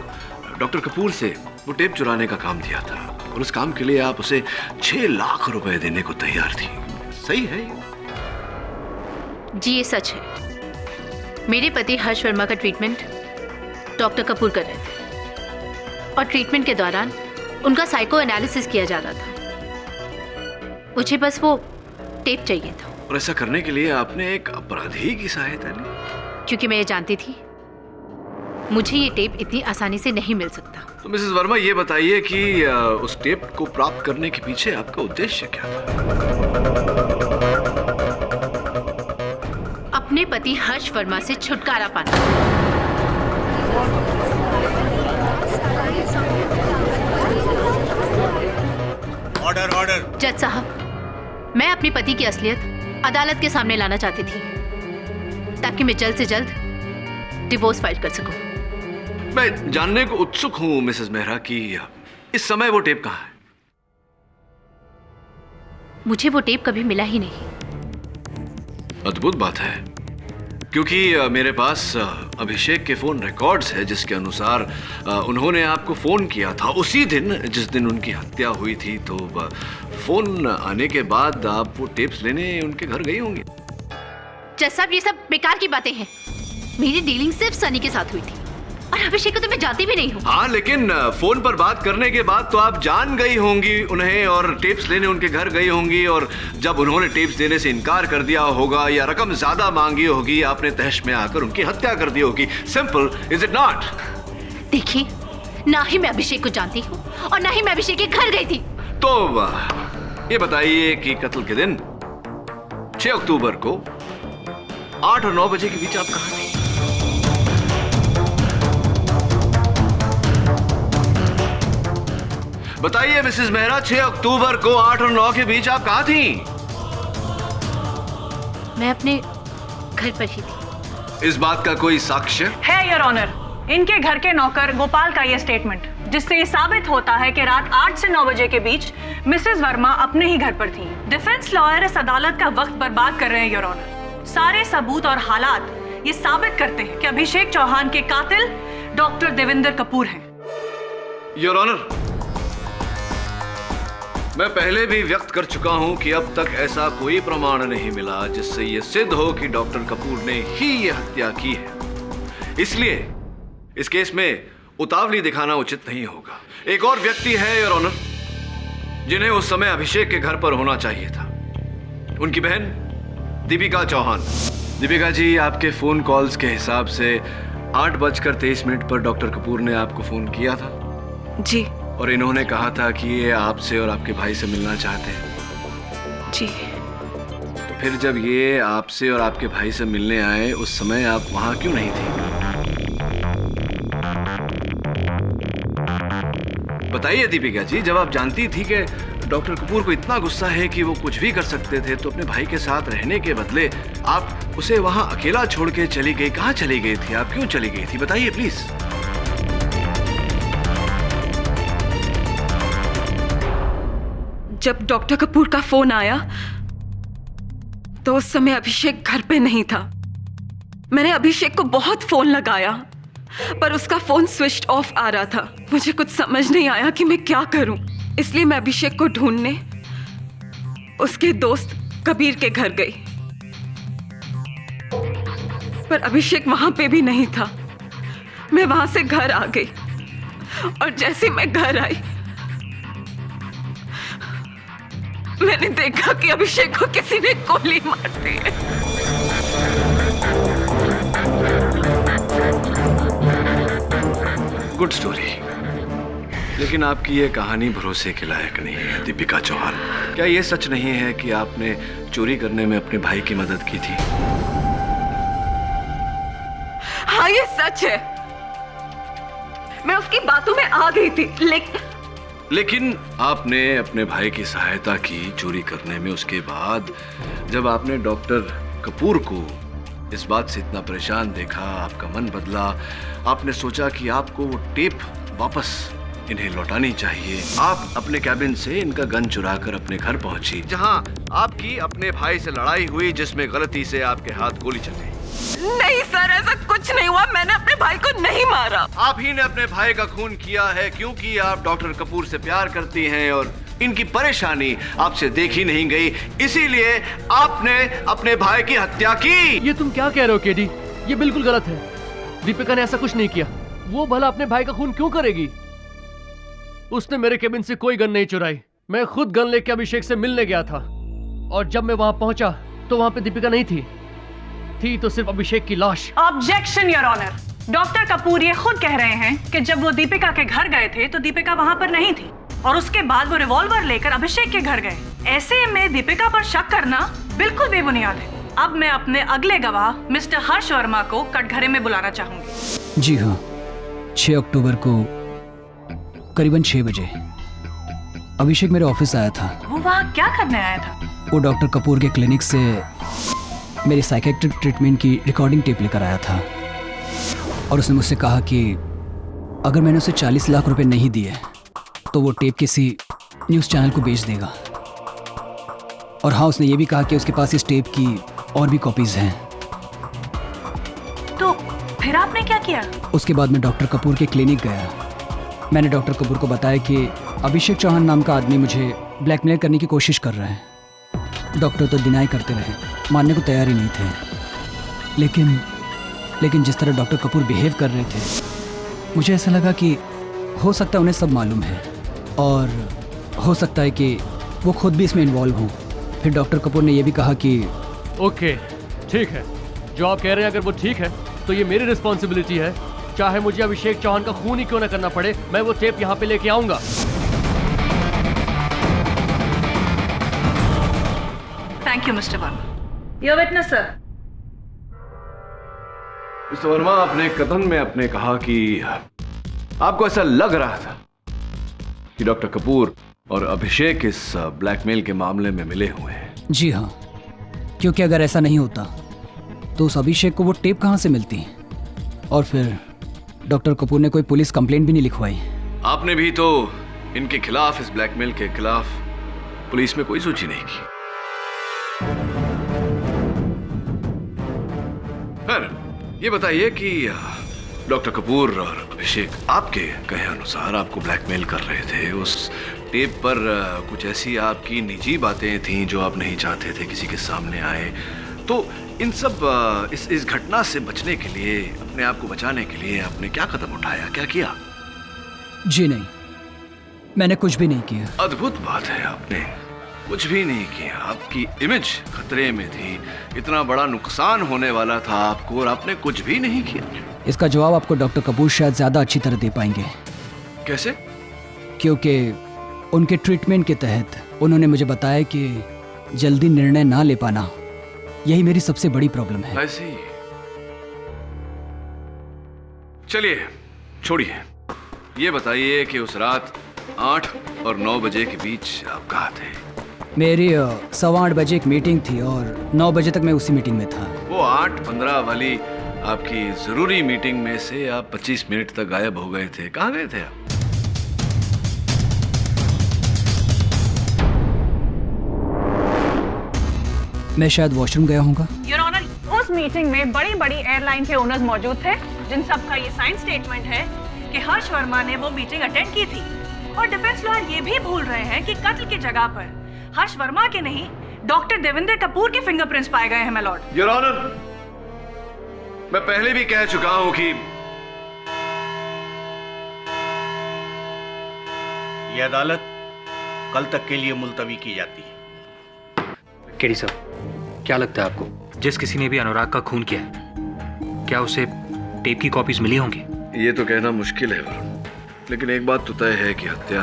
डॉक्टर कपूर से वो टेप चुराने का काम दिया था और उस काम के लिए आप उसे 6 लाख रुपए देने को तैयार थी। सही है? जी ये सच है। मेरे पति हर्ष वर्मा का ट्रीटमेंट डॉक्टर कपूर कर रहे थे और ट्रीटमेंट के दौरान उनका साइको एनालिसिस किया जा रहा था। मुझे बस वो टेप चाहिए था। और ऐसा करने के लिए आपने एक अपराधी की सहायता ली? क्योंकि मैं ये जानती थी मुझे ये टेप इतनी आसानी से नहीं मिल सकता। तो मिसेस वर्मा ये बताइए कि उस टेप को प्राप्त करने के पीछे आपका उद्देश्य क्या था? अपने पति हर्ष वर्मा से छुटकारा पाना। Order order. जज साहब, मैं अपने पति की असलियत अदालत के सामने लाना चाहती थी ताकि मैं जल्द से जल्द डिवोर्स फाइल कर सकूं। मैं जानने को उत्सुक हूं मिसेस मेहरा कि इस समय वो टेप कहां है? मुझे वो टेप कभी मिला ही नहीं। अद्भुत बात है, क्योंकि मेरे पास अभिषेक के फोन रिकॉर्ड्स है जिसके अनुसार उन्होंने आपको फोन किया था उसी दिन जिस दिन उनकी हत्या हुई थी। तो फोन आने के बाद आप वो टेप्स लेने उनके घर गई होंगी। जज साहब, ये सब बेकार की बातें हैं। मेरी डीलिंग सिर्फ सनी के साथ हुई थी और अभिषेक को तो मैं जानती भी नहीं हूँ। हाँ, लेकिन फोन पर बात करने के बाद तो आप जान गई होंगी उन्हें और टेप्स लेने उनके घर गई होंगी। और जब उन्होंने टेप्स देने से इनकार कर दिया होगा या रकम ज्यादा मांगी होगी, आपने तहश में आकर उनकी हत्या कर दी होगी। Simple, is it not? देखिए, ना ही मैं अभिषेक को जानती हूँ और ना ही मैं अभिषेक के घर गई थी। तो ये बताइए कि कत्ल के दिन 6 अक्टूबर को 8 और 9 बजे के बीच आप कहाँ थी? बताइए मिसेस मेहरा, 6 अक्टूबर को 8 और 9 के बीच आप कहाँ थी? मैं अपने घर पर ही थी। इस बात का कोई साक्ष्य है योर ऑनर। इनके घर के नौकर गोपाल का यह स्टेटमेंट, जिससे ये साबित होता है कि रात 8 से 9 बजे के बीच मिसेस वर्मा अपने ही घर पर थी। डिफेंस लॉयर इस अदालत का वक्त बर्बाद कर रहे हैं योर ऑनर। सारे सबूत और हालात ये साबित करते हैं कि अभिषेक चौहान के कातिल डॉक्टर देवेंद्र कपूर हैं। योर ऑनर, मैं पहले भी व्यक्त कर चुका हूं कि अब तक ऐसा कोई प्रमाण नहीं मिला जिससे यह सिद्ध हो कि डॉक्टर कपूर ने ही यह हत्या की है। इसलिए इस केस में उतावली दिखाना उचित नहीं होगा। एक और व्यक्ति है योर ऑनर, जिन्हें उस समय अभिषेक के घर पर होना चाहिए था, उनकी बहन दीपिका चौहान। दीपिका जी, आपके फोन कॉल्स के हिसाब से 8:23 पर डॉक्टर कपूर ने आपको फोन किया था जी। और इन्होंने कहा था कि ये आपसे और आपके भाई से मिलना चाहते हैं जी। तो फिर जब ये आपसे और आपके भाई से मिलने आए उस समय आप वहां क्यों नहीं थी? बताइए दीपिका जी, जब आप जानती थी कि डॉक्टर कपूर को इतना गुस्सा है कि वो कुछ भी कर सकते थे, तो अपने भाई के साथ रहने के बदले आप उसे वहां अकेला छोड़ के चली गई। कहां चली गई थी आप? क्यों चली गई थी? बताइए प्लीज। जब डॉक्टर कपूर का फोन आया तो उस समय अभिषेक घर पे नहीं था। मैंने अभिषेक को बहुत फोन लगाया पर उसका फोन स्विच ऑफ आ रहा था। मुझे कुछ समझ नहीं आया कि मैं क्या करूं, इसलिए मैं अभिषेक को ढूंढने उसके दोस्त कबीर के घर गई, पर अभिषेक वहां पे भी नहीं था। मैं वहां से घर आ गई और जैसे मैं घर आई मैंने देखा कि अभिषेक को किसी ने गोली मार दी है। गुड स्टोरी, लेकिन आपकी ये कहानी भरोसे के लायक नहीं है दीपिका चौहान। क्या ये सच नहीं है कि आपने चोरी करने में अपने भाई की मदद की थी? हाँ, ये सच है। मैं उसकी बातों में आ गई थी, लेकिन आपने अपने भाई की सहायता की चोरी करने में। उसके बाद जब आपने डॉक्टर कपूर को इस बात से इतना परेशान देखा, आपका मन बदला, आपने सोचा कि आपको वो टेप वापस इन्हें लौटानी चाहिए। आप अपने कैबिन से इनका गन चुराकर अपने घर पहुंची, जहां आपकी अपने भाई से लड़ाई हुई, जिसमें गलती से आपके हाथ गोली चल गई। नहीं सर, ऐसा कुछ नहीं हुआ। मैंने अपने भाई को नहीं मारा। आप ही ने अपने भाई का खून किया है क्योंकि आप डॉक्टर कपूर से प्यार करती हैं और इनकी परेशानी आपसे देखी नहीं गई, इसीलिए आपने अपने भाई की हत्या की। ये तुम क्या कह रहे हो केडी? ये बिल्कुल गलत है। दीपिका ने ऐसा कुछ नहीं किया। वो भला अपने भाई का खून क्यों करेगी? उसने मेरे केबिन से कोई गन नहीं चुराई। मैं खुद गन लेके अभिषेक से मिलने गया था और जब मैं वहां पहुंचा तो वहां पे दीपिका नहीं थी तो सिर्फ अभिषेक की लाश। Objection your honour. Doctor Kapoor ये खुद कह रहे हैं कि जब वो दीपिका के घर गए थे तो दीपिका वहां पर नहीं थी और उसके बाद वो रिवॉल्वर लेकर अभिषेक के घर गए। ऐसे में दीपिका पर शक करना बिल्कुल बेबुनियाद है। अब मैं अपने अगले गवाह मिस्टर हर्ष वर्मा को कटघरे में बुलाना चाहूंगी। जी हाँ, 6 अक्टूबर को करीबन 6 बजे अभिषेक मेरे ऑफिस आया था। वो वहाँ क्या करने आया था? वो डॉक्टर कपूर के क्लिनिक से मेरी साइकेट्रिक ट्रीटमेंट की रिकॉर्डिंग टेप लेकर आया था और उसने मुझसे कहा कि अगर मैंने उसे 40 लाख रुपए नहीं दिए तो वो टेप किसी न्यूज़ चैनल को बेच देगा। और हाँ, उसने ये भी कहा कि उसके पास इस टेप की और भी कॉपीज़ हैं। तो फिर आपने क्या किया? उसके बाद मैं डॉक्टर कपूर के क्लिनिक गया। मैंने डॉक्टर कपूर को बताया कि अभिषेक चौहान नाम का आदमी मुझे ब्लैकमेल करने की कोशिश कर रहा है। डॉक्टर तो डिनाई करते रहे, मानने को तैयार ही नहीं थे। लेकिन जिस तरह डॉक्टर कपूर बिहेव कर रहे थे, मुझे ऐसा लगा कि हो सकता है उन्हें सब मालूम है और हो सकता है कि वो खुद भी इसमें इन्वॉल्व हों। फिर डॉक्टर कपूर ने यह भी कहा कि ओके, ठीक है, जो आप कह रहे हैं अगर वो ठीक है तो ये मेरी रिस्पॉन्सिबिलिटी है। चाहे मुझे अभिषेक चौहान का खून ही क्यों ना करना पड़े, मैं वो टेप यहाँ पे लेके आऊंगा। Thank you mister Verma. Your witness sir. Mister Verma, अपने कथन में आपने कहा कि आपको ऐसा लग रहा था कि डॉक्टर कपूर और अभिषेक इस ब्लैकमेल के मामले में मिले हुए हैं। जी हाँ, क्योंकि अगर ऐसा नहीं होता तो उस अभिषेक को वो टेप कहाँ से मिलती? और फिर डॉक्टर कपूर ने कोई पुलिस कंप्लेंट भी नहीं लिखवाई। आपने भी तो इनके खिलाफ, इस ब्लैकमेल के खिलाफ पुलिस में कोई सूची नहीं की। फिर ये बताइए कि डॉक्टर कपूर और अभिषेक आपके कहे अनुसार आपको ब्लैकमेल कर रहे थे, उस टेप पर कुछ ऐसी आपकी निजी बातें थीं जो आप नहीं चाहते थे किसी के सामने आए, तो इन सब इस घटना से बचने के लिए, अपने आप को बचाने के लिए आपने क्या कदम उठाया, क्या किया? जी नहीं, मैंने कुछ भी नहीं किया। अद्भुत बात है, आपने कुछ भी नहीं किया। आपकी इमेज खतरे में थी, इतना बड़ा नुकसान होने वाला था आपको, और आपने कुछ भी नहीं किया। इसका जवाब आपको डॉक्टर कपूर शायद ज़्यादा अच्छी तरह दे पाएंगे। कैसे? क्योंकि उनके ट्रीटमेंट के तहत उन्होंने मुझे बताया कि जल्दी निर्णय ना ले पाना यही मेरी सबसे बड़ी प्रॉब्लम है। ऐसी? चलिए छोड़िए, ये बताइए कि उस रात 8 और 9 बजे के बीच आप कहाँ थे? मेरी 8:15 बजे एक मीटिंग थी और 9 बजे तक मैं उसी मीटिंग में था। वो 8:15 वाली आपकी जरूरी मीटिंग में से आप 25 मिनट तक गायब हो गए थे। कहाँ गए थे आप? मैं शायद वॉशरूम गया होऊंगा। योर ऑनर, उस मीटिंग में बड़ी बड़ी एयरलाइन के ओनर्स मौजूद थे, जिन सब का ये साइन स्टेटमेंट है कि हर्ष वर्मा ने वो मीटिंग अटेंड की थी। और डिफेंस लॉयर ये भी भूल रहे हैं कि कत्ल की जगह पर हर्ष वर्मा के नहीं, डॉक्टर देवेंद्र कपूर के फिंगरप्रिंट्स पाए गए हैं माय लॉर्ड। योर ऑनर, मैं पहले भी कह चुका हूं कि ये अदालत कल तक के लिए मुलतवी की जाती है। केडी साहब, क्या लगता है आपको जिस किसी ने भी अनुराग का खून किया है, क्या उसे टेप की कॉपीज मिली होंगी? ये तो कहना मुश्किल है वरुण, लेकिन एक बात तो तय है कि हत्या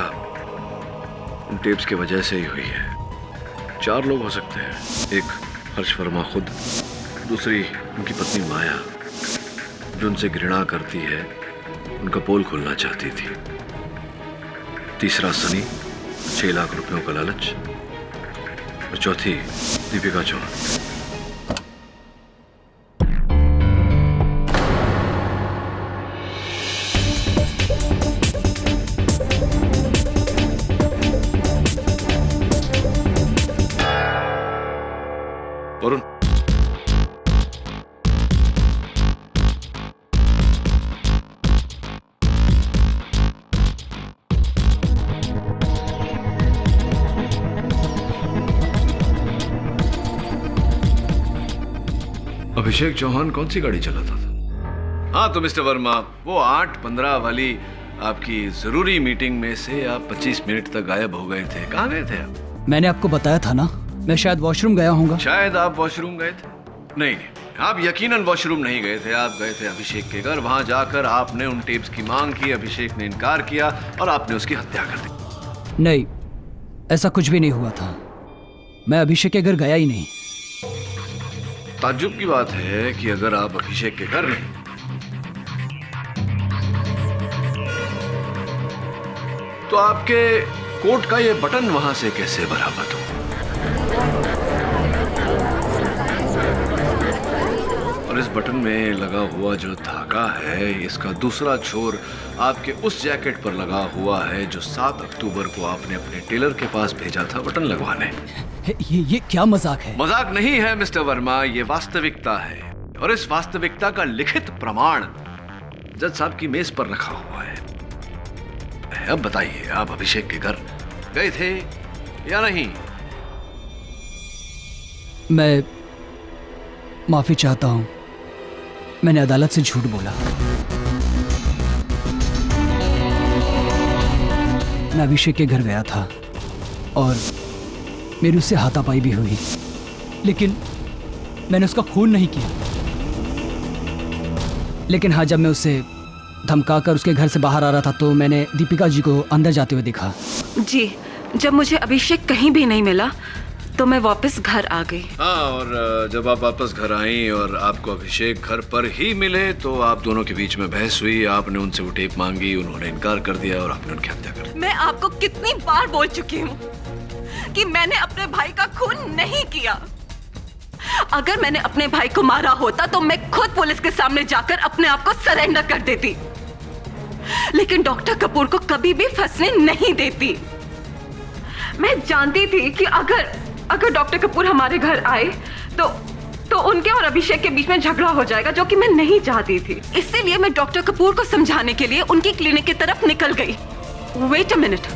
उन टेप्स की वजह से ही हुई है। 4 लोग हो सकते हैं, एक हर्ष वर्मा खुद, दूसरी उनकी पत्नी माया जो उनसे घृणा करती है, उनका पोल खोलना चाहती थी, तीसरा सनी, 6 लाख रुपयों का लालच, और चौथी दीपिका चौहान। वरुण, अभिषेक चौहान कौन सी गाड़ी चलाता था? हाँ तो मिस्टर वर्मा, वो 8:15 वाली आपकी जरूरी मीटिंग में से आप 25 मिनट तक गायब हो गए थे। कहाँ गए थे आप? मैंने आपको बताया था ना, मैं शायद वॉशरूम गया होऊंगा। शायद आप वॉशरूम गए थे? नहीं, आप यकीनन वॉशरूम नहीं गए थे। आप गए थे अभिषेक के घर, वहां जाकर आपने उन टेप्स की मांग की, अभिषेक ने इनकार किया और आपने उसकी हत्या कर दी। नहीं, ऐसा कुछ भी नहीं हुआ था। मैं अभिषेक के घर गया ही नहीं। ताज्जुब की बात है कि अगर आप अभिषेक के घर नहीं तो आपके कोट का ये बटन वहां से कैसे बरामद हो? और इस बटन में लगा हुआ जो धागा है, इसका दूसरा छोर आपके उस जैकेट पर लगा हुआ है जो 7 अक्टूबर को आपने अपने टेलर के पास भेजा था बटन लगवाने। ये क्या मजाक है? मजाक नहीं है मिस्टर वर्मा, ये वास्तविकता है, और इस वास्तविकता का लिखित प्रमाण जज साहब की मेज पर रखा हुआ है। अब बताइए, आप अभिषेक के घर गए थे या नहीं? मैं माफी चाहता हूं, मैंने अदालत से झूठ बोला। मैं अभिषेक के घर गया था और मेरी उससे हाथापाई भी हुई, लेकिन मैंने उसका खून नहीं किया। लेकिन हाँ, जब मैं उसे धमकाकर उसके घर से बाहर आ रहा था तो मैंने दीपिका जी को अंदर जाते हुए देखा। जी, जब मुझे अभिषेक कहीं भी नहीं मिला तो मैं वापस घर आ गई। हाँ, और जब आप वापस घर आई और आपको अभिषेक घर पर ही मिले तो आप दोनों के बीच में बहस हुई। आपने उनसे वो टेप मांगी, उन्होंने इनकार कर दिया और आपने उनकी हत्या कर दी। मैं आपको कितनी बार बोल चुकी हूँ कि मैंने अपने भाई का खून नहीं किया। अगर मैंने अपने भाई को मारा होता तो मैं खुद पुलिस के सामने जाकर अपने आप को सरेंडर कर देती, लेकिन डॉक्टर कपूर को कभी भी फंसने नहीं देती। मैं जानती थी कि अगर डॉक्टर कपूर हमारे घर आए तो उनके और अभिषेक के बीच में झगड़ा हो जाएगा, जो कि मैं नहीं चाहती थी। इसीलिए मैं डॉक्टर कपूर को समझाने के लिए उनकी क्लिनिक की तरफ निकल गई। वेट अ मिनट,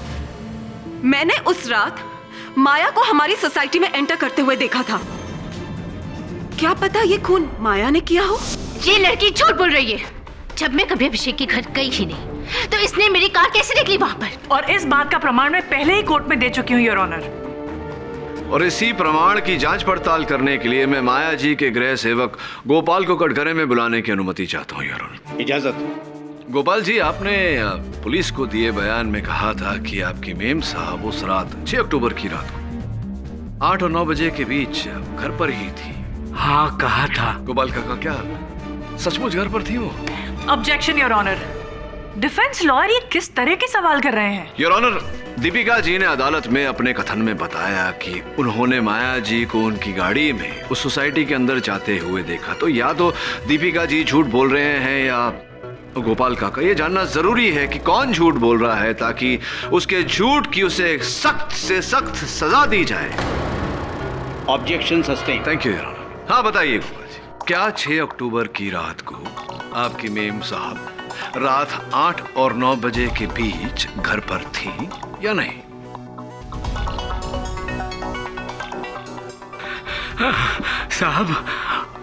मैंने उस रात माया को हमारी सोसाइटी में एंटर करते हुए देखा था। क्या पता ये खून माया ने किया हो? ये लड़की झूठ बोल रही है। जब मैं कभी अभिषेक के घर गई ही नहीं तो इसने मेरी कार कैसे निकली वहां पर? और इस बात का प्रमाण मैं पहले ही कोर्ट में दे चुकी हूँ योर ऑनर। और इसी प्रमाण की जांच पड़ताल करने के लिए मैं माया जी के गृह सेवक गोपाल को कटघरे में बुलाने की अनुमति चाहता हूँ योर ऑनर। इजाजत। गोपाल जी, आपने पुलिस को दिए बयान में कहा था कि आपकी मेम साहब उस रात 6 अक्टूबर की रात को 8 और 9 बजे के बीच घर पर ही थी। हाँ, कहा था। गोपाल काका, क्या सचमुच घर पर थी वो? Objection your honour. Defence lawyer ये किस तरह के सवाल कर रहे हैं? योर ऑनर, दीपिका जी ने अदालत में अपने कथन में बताया कि उन्होंने माया जी को उनकी गाड़ी में उस सोसाइटी के अंदर जाते हुए देखा। तो या तो दीपिका जी झूठ बोल रहे हैं या गोपाल काका, ये जानना जरूरी है कि कौन झूठ बोल रहा है ताकि उसके झूठ की उसे सख्त से सख्त सजा दी जाए। Objection sustain. Thank you your honour. हाँ बताइए गोपाल जी, क्या 6 अक्टूबर की रात को आपकी मेम साहब रात 8 और 9 बजे के बीच घर पर थी या नहीं? साहब,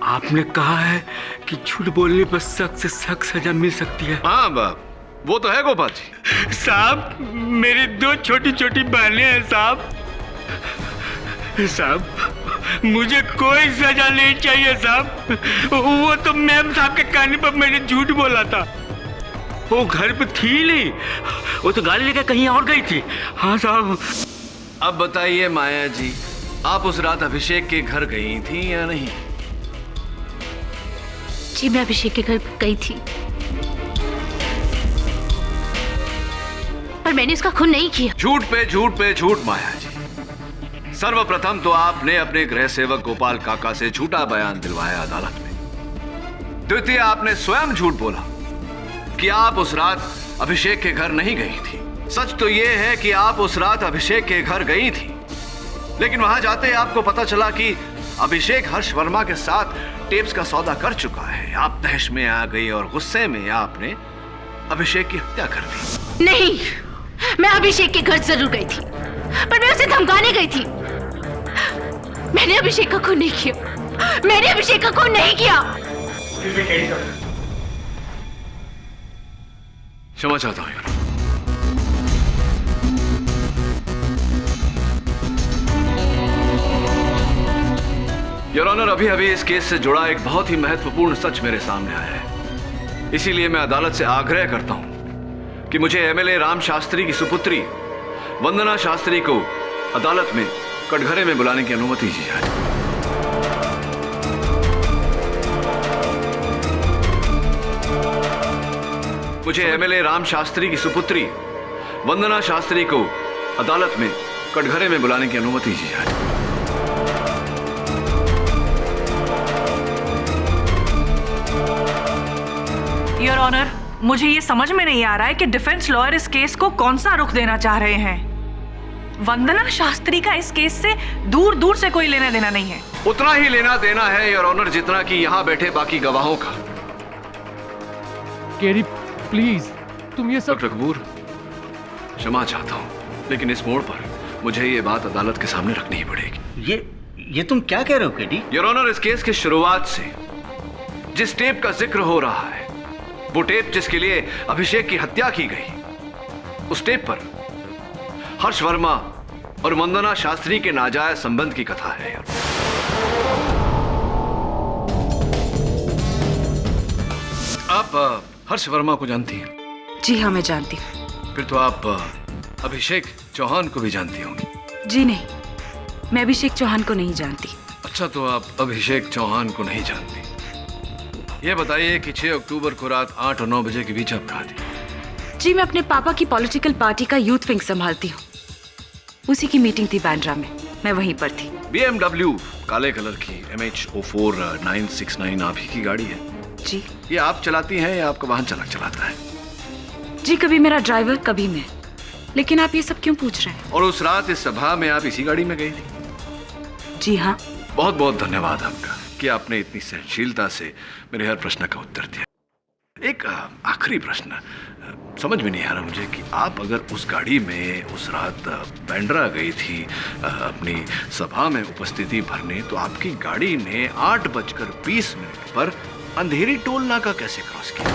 आपने कहा है कि झूठ बोलने पर सख्त से सख्त सजा मिल सकती है। हाँ बाप, वो तो है गोपाल जी। साहब, मेरी 2 छोटी छोटी बहनें हैं साहब। साहब, मुझे कोई सजा नहीं चाहिए साहब। वो तो मैम साहब के कहने पर मैंने झूठ बोला था। वो घर पे थी नहीं, वो तो गाड़ी लेकर कहीं और गई थी। हाँ साहब। अब बताइए माया जी, आप उस रात अभिषेक के घर गई थी या नहीं? जी, मैं अभिषेक के घर गई थी पर मैंने उसका खून नहीं किया। झूठ पे झूठ माया जी। सर्वप्रथम तो आपने अपने गृह सेवक गोपाल काका से झूठा बयान दिलवाया अदालत में। द्वितीय, आपने स्वयं झूठ बोला कि आप उस रात अभिषेक के घर नहीं गई थी। सच तो यह है कि आप उस रात अभिषेक के घर गई थी, लेकिन वहां जाते आपको पता चला कि अभिषेक हर्ष वर्मा के साथ टेप्स का सौदा कर चुका है। आप तहश में आ गई और गुस्से में आपने अभिषेक की हत्या कर दी। नहीं, मैं अभिषेक के घर जरूर गई थी पर मैं उसे धमकाने गई थी। मैंने अभिषेक का खून नहीं किया। मैंने अभिषेक का खून नहीं किया। क्षमा चाहता हूं यार। योर ऑनर, अभी अभी इस केस से जुड़ा एक बहुत ही महत्वपूर्ण सच मेरे सामने आया है। इसीलिए मैं अदालत से आग्रह करता हूं कि मुझे एमएलए राम शास्त्री की सुपुत्री वंदना शास्त्री को अदालत में कटघरे में बुलाने की अनुमति दी जाए। मुझे एमएलए राम शास्त्री की सुपुत्री वंदना शास्त्री को अदालत में कटघरे में बुलाने की अनुमति दी जाए। योर ऑनर, मुझे ये समझ में नहीं आ रहा है कि डिफेंस लॉयर इस केस को कौन सा रुख देना चाह रहे हैं। वंदना शास्त्री का इस केस से दूर दूर से कोई लेना देना नहीं है। उतना ही लेना देना है योर ऑनर जितना कि यहाँ बैठे बाकी गवाहों का। केरी, प्लीज, तुम ये सब। डॉक्टर कपूर, क्षमा चाहता हूँ, लेकिन इस मोड़ पर मुझे ये बात अदालत के सामने रखनी ही पड़ेगी। ये तुम क्या कह रहे हो केडी? योर ऑनर, इस केस की शुरुआत से जिस टेप का जिक्र हो रहा है, वो टेप जिसके लिए अभिषेक की हत्या की गई, उस टेप पर हर्ष वर्मा और वंदना शास्त्री के नाजायज संबंध की कथा है। आप हर्ष वर्मा को जानती हैं? जी हाँ, मैं जानती हूँ। फिर तो आप अभिषेक चौहान को भी जानती होंगी। जी नहीं, मैं अभिषेक चौहान को नहीं जानती। अच्छा, तो आप अभिषेक चौहान को नहीं जानती। ये बताइए कि 6 अक्टूबर को रात 8 और 9 बजे के बीच आप कहाँ थी? जी, मैं अपने पापा की पॉलिटिकल पार्टी का यूथ विंग संभालती हूँ। उसी की मीटिंग थी बांद्रा में, मैं वहीं पर थी। BMW काले कलर की MH04 969 आप ही की गाड़ी है? जी। ये आप चलाती हैं या आपका वाहन चालक चलाता है? जी, कभी मेरा ड्राइवर कभी मैं। लेकिन आप ये सब क्यों पूछ रहे हैं? और उस रात इस सभा में आप इसी गाड़ी में गई थी? जी हाँ। बहुत बहुत धन्यवाद आपका कि आपने इतनी सहनशीलता से मेरे हर प्रश्न का उत्तर दिया। एक आखिरी प्रश्न, समझ में नहीं आ रहा मुझे कि आप अगर उस गाड़ी में उस रात बांद्रा गई थी अपनी सभा में उपस्थिति भरने, तो आपकी गाड़ी ने 8:20 पर अंधेरी टोल नाका कैसे क्रॉस किया?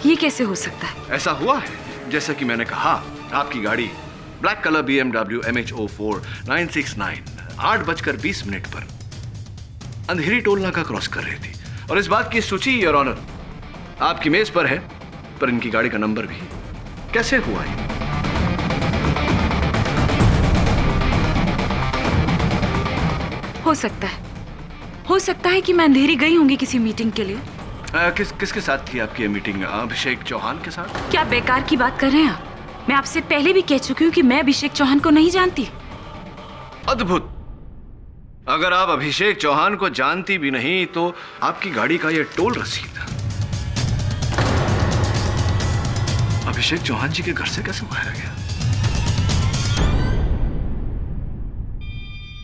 ये कैसे हो सकता है? ऐसा हुआ है, जैसा कि मैंने कहा, आपकी गाड़ी ब्लैक कलर BMW MH04 969 8:20 पर अंधेरी टोल नाका क्रॉस कर रही थी, और इस बात की सूची योर ऑनर आपकी मेज पर है, पर इनकी गाड़ी का नंबर भी। कैसे हुआ है? हो सकता है कि मैं अंधेरी गई होंगी किसी मीटिंग के लिए। किसके साथ थी आपकी मीटिंग? अभिषेक चौहान के साथ? क्या बेकार की बात कर रहे हैं आप? मैं आपसे पहले भी कह चुकी हूँ कि मैं अभिषेक चौहान को नहीं जानती। अद्भुत। अगर आप अभिषेक चौहान को जानती भी नहीं, तो आपकी गाड़ी का यह टोल रसीद अभिषेक चौहान जी के घर से कैसे पाया गया?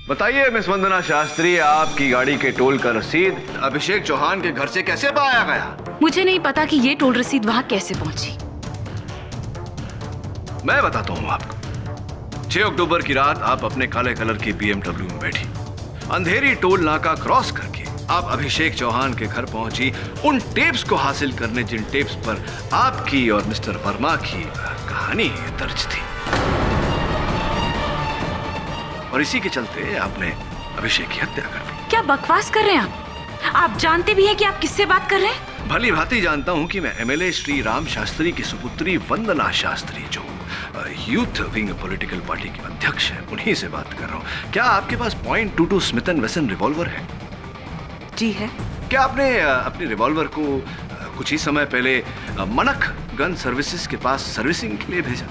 बताइए मिस वंदना शास्त्री, आपकी गाड़ी के टोल का रसीद अभिषेक चौहान के घर से कैसे पाया गया? मुझे नहीं पता कि ये टोल रसीद वहां कैसे पहुंची। मैं बताता हूं आपको। 6 अक्टूबर की रात आप अपने काले कलर की BMW में बैठी, अंधेरी टोल नाका क्रॉस करके आप अभिषेक चौहान के घर पहुंची, उन टेप्स को हासिल करने जिन टेप्स पर आपकी और मिस्टर वर्मा की कहानी दर्ज थी, और इसी के चलते आपने अभिषेक की हत्या कर दी। क्या बकवास कर रहे हैं आप जानते भी हैं कि आप किससे बात कर रहे हैं? भली भांति जानता हूं कि मैं MLA श्री राम शास्त्री की सुपुत्री वंदना शास्त्री, जो यूथ विंग पॉलिटिकल पार्टी के अध्यक्ष है, उन्हीं से बात कर रहा हूं। क्या आपके पास .22 स्मिथ एंड वेसन रिवॉल्वर है? जी है। क्या आपने अपनी रिवॉल्वर को कुछ ही समय पहले मनक गन सर्विसेज के पास सर्विसिंग के लिए भेजा?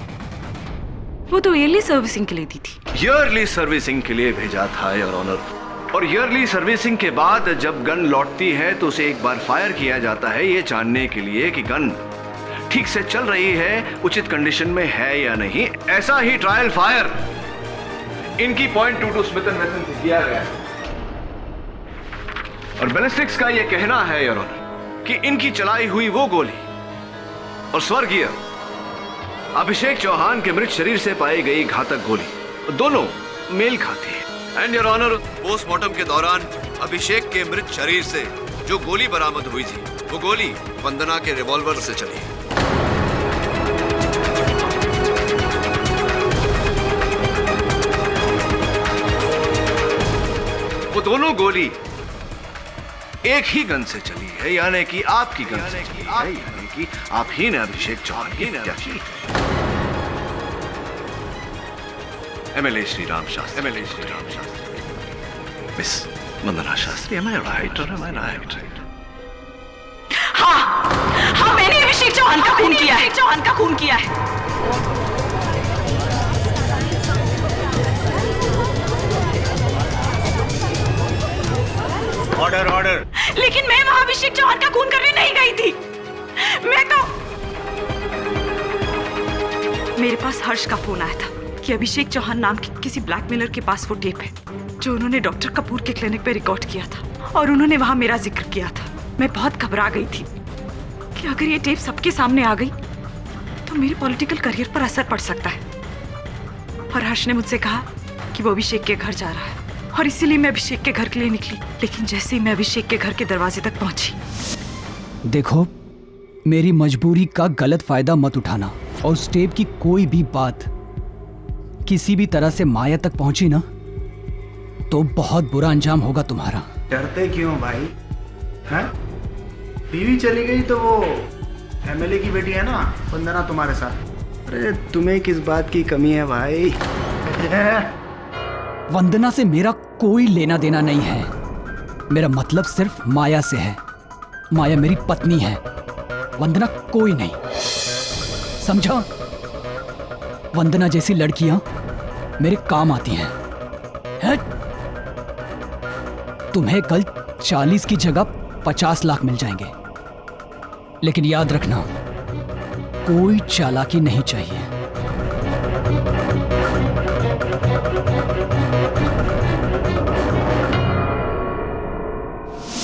वो तो ईयरली सर्विसिंग के लिए दी थी। ईयरली सर्विसिंग के लिए भेजा था योर ऑनर, और ईयरली सर्विसिंग के बाद जब गन लौटती है तो उसे एक बार फायर किया जाता है, ये जानने के लिए कि गन ठीक से चल रही है, उचित कंडीशन में है या नहीं। ऐसा ही ट्रायल फायर इनकी .22 स्मिथ एंड वेसन से किया गया, और बैलिस्टिक्स का यह कहना है योर ऑनर कि इनकी चलाई हुई वो गोली और स्वर्गीय अभिषेक चौहान के मृत शरीर से पाई गई घातक गोली दोनों मेल खाती है। एंड योर ऑनर, पोस्टमार्टम के दौरान अभिषेक के मृत शरीर से जो गोली बरामद हुई थी, वो गोली वंदना के रिवॉल्वर से चली है। वो दोनों गोली एक ही गन से चली है, यानी कि आपकी गन से चली है, यानी कि आप ही ने अभिषेक चौहान की हत्या की। MLA Shri Ram Shastri, miss Vandana Shastri, am I right or am I right? हाँ, मैंने अभिषेक चौहान का खून किया है। ऑर्डर। लेकिन मैं वहां अभिषेक चौहान का खून करने नहीं गई थी। मैं तो मेरे पास हर्ष का फोन आया था कि अभिषेक चौहान नाम के किसी ब्लैकमेलर के पास वो टेप है जो उन्होंने डॉक्टर कपूर के क्लिनिक पे रिकॉर्ड किया था, और उन्होंने वहां मेरा जिक्र किया था। मैं बहुत घबरा गई थी कि अगर ये टेप सबके सामने आ गई तो मेरे पॉलिटिकल करियर पर असर पड़ सकता है। और हर्ष ने मुझसे कहा कि वो अभिषेक के घर जा रहा है, और इसीलिए मैं अभिषेक के घर के लिए निकली। लेकिन जैसे ही मैं अभिषेक के घर के दरवाजे तक पहुंची, देखो, मेरी मजबूरी का गलत फायदा मत उठाना, और उस टेप की कोई भी बात किसी भी तरह से माया तक पहुंची ना, तो बहुत बुरा अंजाम होगा तुम्हारा। डरते क्यों भाई? हैं? बीवी चली गई तो वो MLA की बेटी है ना वंदना तुम्हारे साथ। अरे तुम्हें किस बात की कमी है भाई? वंदना से मेरा कोई लेना देना नहीं है, मेरा मतलब सिर्फ माया से है। माया मेरी पत्नी है, वंदना कोई नहीं, समझा? वंदना जैसी लड़कियां मेरे काम आती हैं। तुम्हें कल 40 की जगह 50 लाख मिल जाएंगे, लेकिन याद रखना, कोई चालाकी नहीं चाहिए।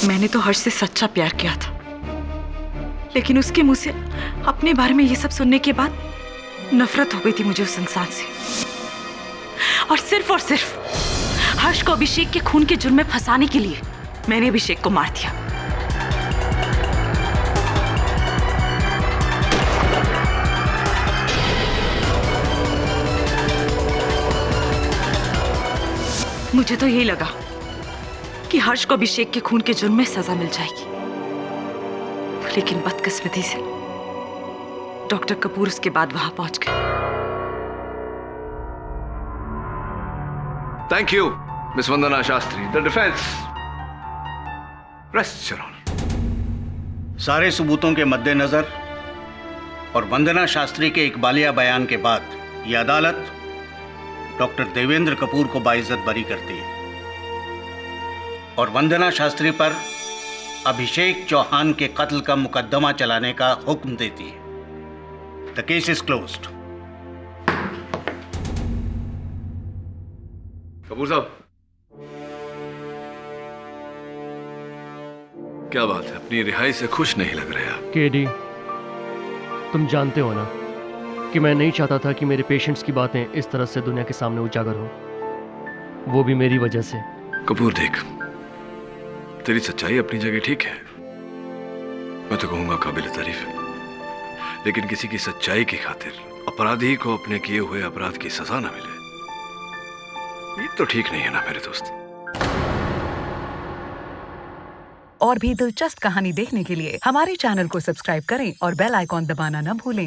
मैंने तो हर्ष से सच्चा प्यार किया था, लेकिन उसके मुंह से अपने बारे में ये सब सुनने के बाद नफरत हो गई थी मुझे उस इंसान से। और सिर्फ हर्ष को अभिषेक के खून के जुर्म में फंसाने के लिए मैंने अभिषेक को मार दिया। मुझे तो यही लगा कि हर्ष को अभिषेक के खून के जुर्म में सजा मिल जाएगी, लेकिन बदकिस्मती से डॉक्टर कपूर उसके बाद वहां पहुंच गए। Thank you miss Vandana Shastri. The defence rest your honour. सारे सबूतों के मद्देनजर और वंदना शास्त्री के इकबालिया बयान के बाद यह अदालत डॉक्टर देवेंद्र कपूर को बाइज्जत बरी करती है और वंदना शास्त्री पर अभिषेक चौहान के कत्ल का मुकदमा चलाने का हुक्म देती है। The case is closed. Kapoor साहब, क्या बात है, अपनी रिहाई से खुश नहीं लग रहे आप? केडी, तुम जानते हो ना कि मैं नहीं चाहता था कि मेरे पेशेंट्स की बातें इस तरह से दुनिया के सामने उजागर हो, वो भी मेरी वजह से। कपूर देख, तेरी सच्चाई अपनी जगह ठीक है, मैं तो कहूंगा काबिल तारीफ है, लेकिन किसी की सच्चाई की खातिर अपराधी को अपने किए हुए अपराध की सजा ना मिले, ये तो ठीक नहीं है ना मेरे दोस्त। और भी दिलचस्प कहानी देखने के लिए हमारे चैनल को सब्सक्राइब करें और बेल आइकॉन दबाना न भूलें।